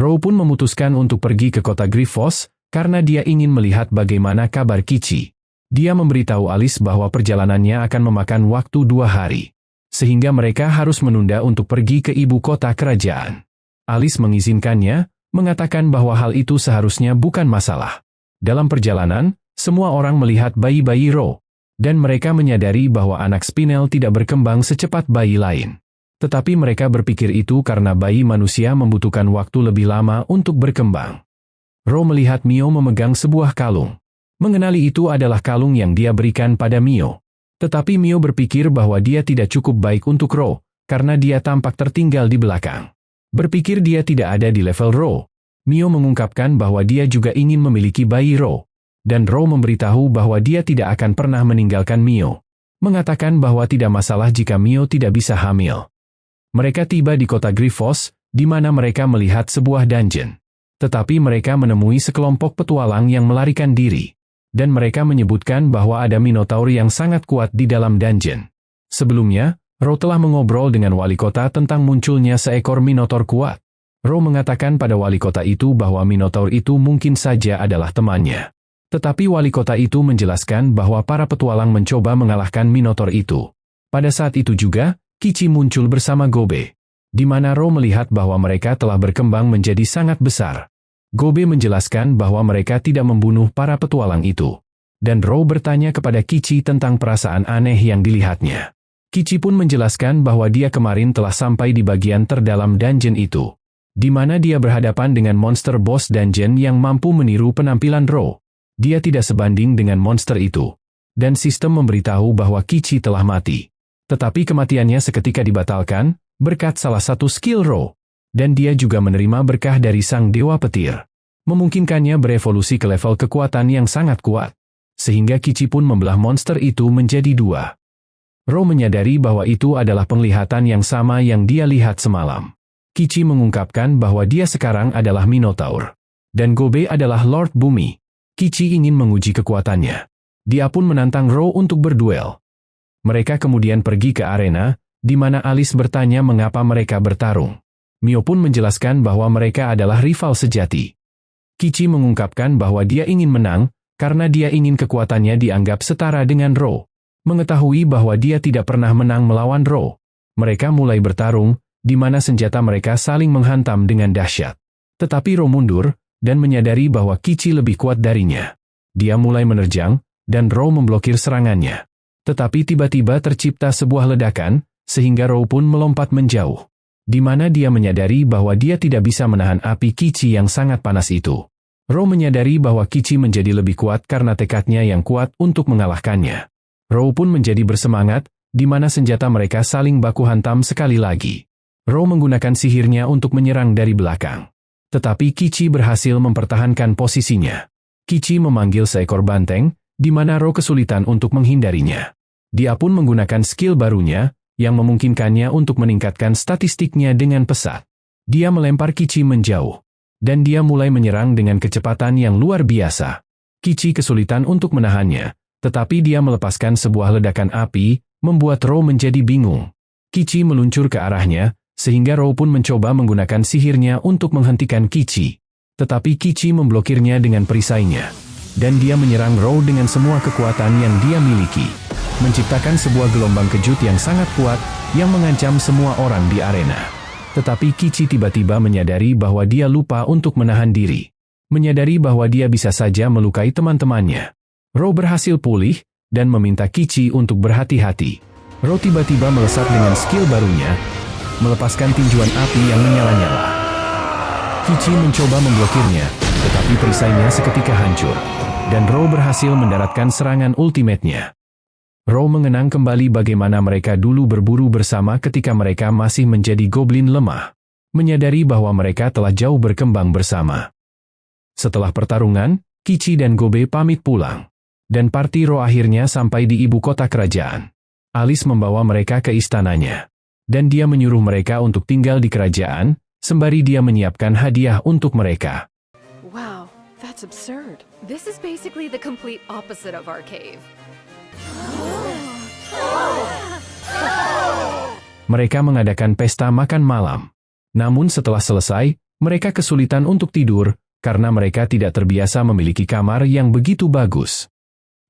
Ro pun memutuskan untuk pergi ke kota Griffos, karena dia ingin melihat bagaimana kabar Kichi. Dia memberitahu Alice bahwa perjalanannya akan memakan waktu 2 hari. Sehingga mereka harus menunda untuk pergi ke ibu kota kerajaan. Alice mengizinkannya, mengatakan bahwa hal itu seharusnya bukan masalah. Dalam perjalanan, semua orang melihat bayi-bayi Ro, dan mereka menyadari bahwa anak Spinel tidak berkembang secepat bayi lain. Tetapi mereka berpikir itu karena bayi manusia membutuhkan waktu lebih lama untuk berkembang. Ro melihat Mio memegang sebuah kalung. Mengenali itu adalah kalung yang dia berikan pada Mio. Tetapi Mio berpikir bahwa dia tidak cukup baik untuk Ro, karena dia tampak tertinggal di belakang. Berpikir dia tidak ada di level Ro. Mio mengungkapkan bahwa dia juga ingin memiliki bayi Ro. Dan Ro memberitahu bahwa dia tidak akan pernah meninggalkan Mio. Mengatakan bahwa tidak masalah jika Mio tidak bisa hamil. Mereka tiba di kota Griffos, di mana mereka melihat sebuah dungeon. Tetapi mereka menemui sekelompok petualang yang melarikan diri. Dan mereka menyebutkan bahwa ada Minotaur yang sangat kuat di dalam dungeon. Sebelumnya, Ro telah mengobrol dengan wali kota tentang munculnya seekor Minotaur kuat. Ro mengatakan pada wali kota itu bahwa Minotaur itu mungkin saja adalah temannya. Tetapi wali kota itu menjelaskan bahwa para petualang mencoba mengalahkan Minotaur itu. Pada saat itu juga, Kichi muncul bersama Gobe. Di mana Ro melihat bahwa mereka telah berkembang menjadi sangat besar. Gobe menjelaskan bahwa mereka tidak membunuh para petualang itu. Dan Ro bertanya kepada Kichi tentang perasaan aneh yang dilihatnya. Kichi pun menjelaskan bahwa dia kemarin telah sampai di bagian terdalam dungeon itu. Di mana dia berhadapan dengan monster boss dungeon yang mampu meniru penampilan Ro. Dia tidak sebanding dengan monster itu. Dan sistem memberitahu bahwa Kichi telah mati. Tetapi kematiannya seketika dibatalkan, berkat salah satu skill Ro. Dan dia juga menerima berkah dari sang dewa petir. Memungkinkannya berevolusi ke level kekuatan yang sangat kuat. Sehingga Kichi pun membelah monster itu menjadi 2. Ro menyadari bahwa itu adalah penglihatan yang sama yang dia lihat semalam. Kichi mengungkapkan bahwa dia sekarang adalah Minotaur. Dan Gobe adalah Lord Bumi. Kichi ingin menguji kekuatannya. Dia pun menantang Ro untuk berduel. Mereka kemudian pergi ke arena, di mana Alice bertanya mengapa mereka bertarung. Mio pun menjelaskan bahwa mereka adalah rival sejati. Kichi mengungkapkan bahwa dia ingin menang, karena dia ingin kekuatannya dianggap setara dengan Ro. Mengetahui bahwa dia tidak pernah menang melawan Ro. Mereka mulai bertarung, di mana senjata mereka saling menghantam dengan dahsyat. Tetapi Ro mundur, dan menyadari bahwa Kichi lebih kuat darinya. Dia mulai menerjang, dan Ro memblokir serangannya. Tetapi tiba-tiba tercipta sebuah ledakan, sehingga Ro pun melompat menjauh. Di mana dia menyadari bahwa dia tidak bisa menahan api Kichi yang sangat panas itu. Ro menyadari bahwa Kichi menjadi lebih kuat karena tekadnya yang kuat untuk mengalahkannya. Ro pun menjadi bersemangat, di mana senjata mereka saling baku hantam sekali lagi. Ro menggunakan sihirnya untuk menyerang dari belakang. Tetapi Kichi berhasil mempertahankan posisinya. Kichi memanggil seekor banteng, di mana Ro kesulitan untuk menghindarinya. Dia pun menggunakan skill barunya, yang memungkinkannya untuk meningkatkan statistiknya dengan pesat. Dia melempar Kichi menjauh. Dan dia mulai menyerang dengan kecepatan yang luar biasa. Kichi kesulitan untuk menahannya, tetapi dia melepaskan sebuah ledakan api, membuat Ro menjadi bingung. Kichi meluncur ke arahnya, sehingga Ro pun mencoba menggunakan sihirnya untuk menghentikan Kichi. Tetapi Kichi memblokirnya dengan perisainya. Dan dia menyerang Ro dengan semua kekuatan yang dia miliki. Menciptakan sebuah gelombang kejut yang sangat kuat, yang mengancam semua orang di arena. Tetapi Kichi tiba-tiba menyadari bahwa dia lupa untuk menahan diri. Menyadari bahwa dia bisa saja melukai teman-temannya. Ro berhasil pulih, dan meminta Kichi untuk berhati-hati. Ro tiba-tiba melesat dengan skill barunya, melepaskan tinjuan api yang menyala-nyala. Kichi mencoba memblokirnya, tetapi perisainya seketika hancur. dan Ro berhasil mendaratkan serangan ultimate-nya. Ro mengenang kembali bagaimana mereka dulu berburu bersama ketika mereka masih menjadi goblin lemah, menyadari bahwa mereka telah jauh berkembang bersama. Setelah pertarungan, Kichi dan Gobe pamit pulang, dan parti Ro akhirnya sampai di ibu kota kerajaan. Alice membawa mereka ke istananya, dan dia menyuruh mereka untuk tinggal di kerajaan, sembari dia menyiapkan hadiah untuk mereka. Wow, that's absurd. This is basically the complete opposite of our cave. Mereka mengadakan pesta makan malam. Namun setelah selesai, mereka kesulitan untuk tidur, karena mereka tidak terbiasa memiliki kamar yang begitu bagus.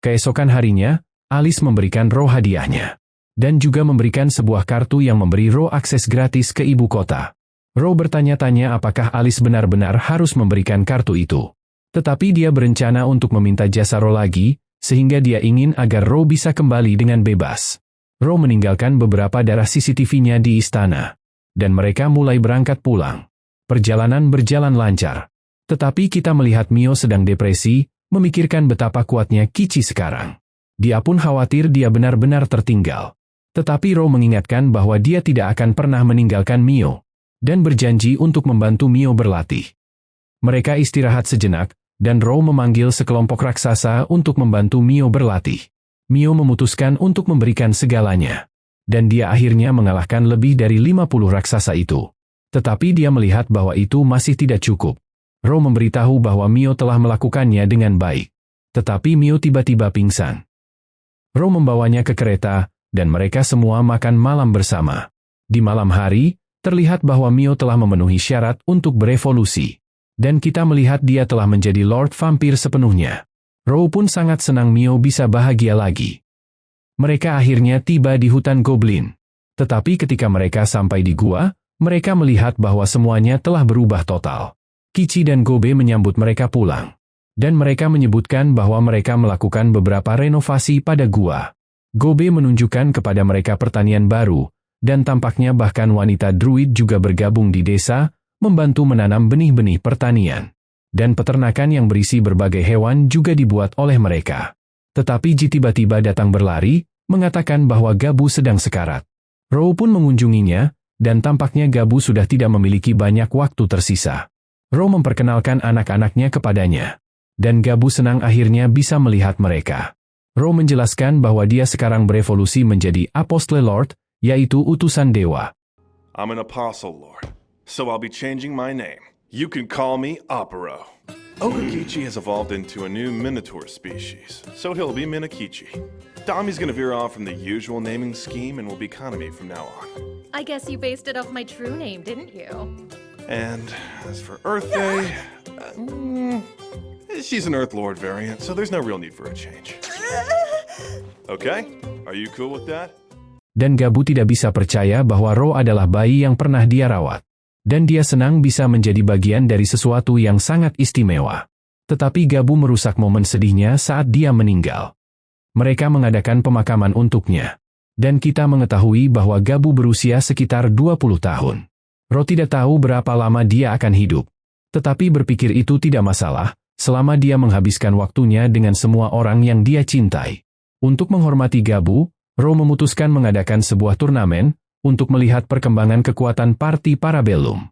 Keesokan harinya, Alice memberikan Ro hadiahnya, dan juga memberikan sebuah kartu yang memberi Ro akses gratis ke ibu kota. Ro bertanya-tanya apakah Alice benar-benar harus memberikan kartu itu. Tetapi dia berencana untuk meminta jasa Ro lagi, sehingga dia ingin agar Ro bisa kembali dengan bebas. Ro meninggalkan beberapa darah CCTV-nya di istana, dan mereka mulai berangkat pulang. Perjalanan berjalan lancar. Tetapi kita melihat Mio sedang depresi, memikirkan betapa kuatnya Kichi sekarang. Dia pun khawatir dia benar-benar tertinggal. Tetapi Ro mengingatkan bahwa dia tidak akan pernah meninggalkan Mio, dan berjanji untuk membantu Mio berlatih. Mereka istirahat sejenak, dan Ro memanggil sekelompok raksasa untuk membantu Mio berlatih. Mio memutuskan untuk memberikan segalanya, dan dia akhirnya mengalahkan lebih dari 50 raksasa itu. Tetapi dia melihat bahwa itu masih tidak cukup. Ro memberitahu bahwa Mio telah melakukannya dengan baik. Tetapi Mio tiba-tiba pingsan. Ro membawanya ke kereta, dan mereka semua makan malam bersama. Di malam hari, terlihat bahwa Mio telah memenuhi syarat untuk berevolusi. Dan kita melihat dia telah menjadi Lord Vampir sepenuhnya. Ro pun sangat senang Mio bisa bahagia lagi. Mereka akhirnya tiba di hutan Goblin. Tetapi ketika mereka sampai di gua, mereka melihat bahwa semuanya telah berubah total. Kichi dan Gobe menyambut mereka pulang. Dan mereka menyebutkan bahwa mereka melakukan beberapa renovasi pada gua. Gobe menunjukkan kepada mereka pertanian baru, dan tampaknya bahkan wanita druid juga bergabung di desa, membantu menanam benih-benih pertanian. Dan peternakan yang berisi berbagai hewan juga dibuat oleh mereka. Tetapi Ji tiba-tiba datang berlari, mengatakan bahwa Gabu sedang sekarat. Ro pun mengunjunginya, dan tampaknya Gabu sudah tidak memiliki banyak waktu tersisa. Ro memperkenalkan anak-anaknya kepadanya, dan Gabu senang akhirnya bisa melihat mereka. Ro menjelaskan bahwa dia sekarang berevolusi menjadi Apostle Lord, yaitu utusan dewa. I'm an apostle, Lord, so I'll be changing my name. You can call me Opero. Okakichi has evolved into a new Minotaur species, so he'll be Minakichi. Dami's gonna veer off from the usual naming scheme and will be Kanami from now on. I guess you based it off my true name, didn't you? And as for Earth Day, she's an Earth Lord variant, so there's no real need for a change. Okay? Are you cool with that? Dan Gabu tidak bisa percaya bahwa Ro adalah bayi yang pernah dia rawat. Dan dia senang bisa menjadi bagian dari sesuatu yang sangat istimewa. Tetapi Gabu merusak momen sedihnya saat dia meninggal. Mereka mengadakan pemakaman untuknya. Dan kita mengetahui bahwa Gabu berusia sekitar 20 tahun. Ro tidak tahu berapa lama dia akan hidup. Tetapi berpikir itu tidak masalah, selama dia menghabiskan waktunya dengan semua orang yang dia cintai. Untuk menghormati Gabu, Ro memutuskan mengadakan sebuah turnamen, untuk melihat perkembangan kekuatan parti Parabellum.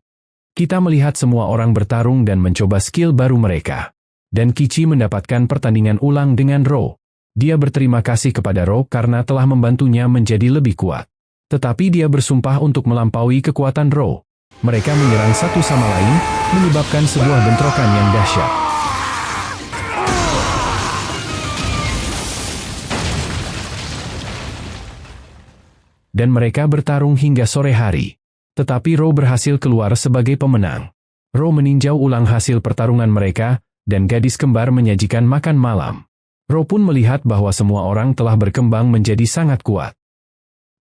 Kita melihat semua orang bertarung dan mencoba skill baru mereka. Dan Kichi mendapatkan pertandingan ulang dengan Ro. Dia berterima kasih kepada Ro karena telah membantunya menjadi lebih kuat. Tetapi dia bersumpah untuk melampaui kekuatan Ro. Mereka menyerang satu sama lain, menyebabkan sebuah bentrokan yang dahsyat. Dan mereka bertarung hingga sore hari. Tetapi Ro berhasil keluar sebagai pemenang. Ro meninjau ulang hasil pertarungan mereka, dan gadis kembar menyajikan makan malam. Ro pun melihat bahwa semua orang telah berkembang menjadi sangat kuat.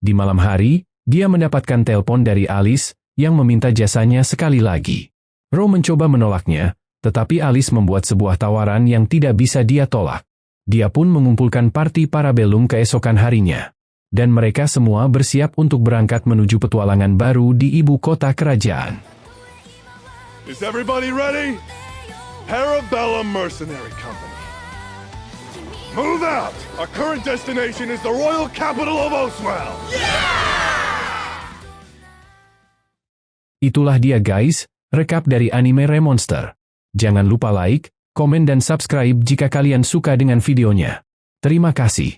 Di malam hari, dia mendapatkan telepon dari Alice, yang meminta jasanya sekali lagi. Ro mencoba menolaknya, tetapi Alice membuat sebuah tawaran yang tidak bisa dia tolak. Dia pun mengumpulkan parti Parabellum keesokan harinya. Dan mereka semua bersiap untuk berangkat menuju petualangan baru di ibu kota kerajaan. Is everybody ready? Parabellum Mercenary Company. Move out! Our current destination is the royal capital of Oswell! Itulah dia guys, rekap dari anime Remonster. Jangan lupa like, komen dan subscribe jika kalian suka dengan videonya. Terima kasih.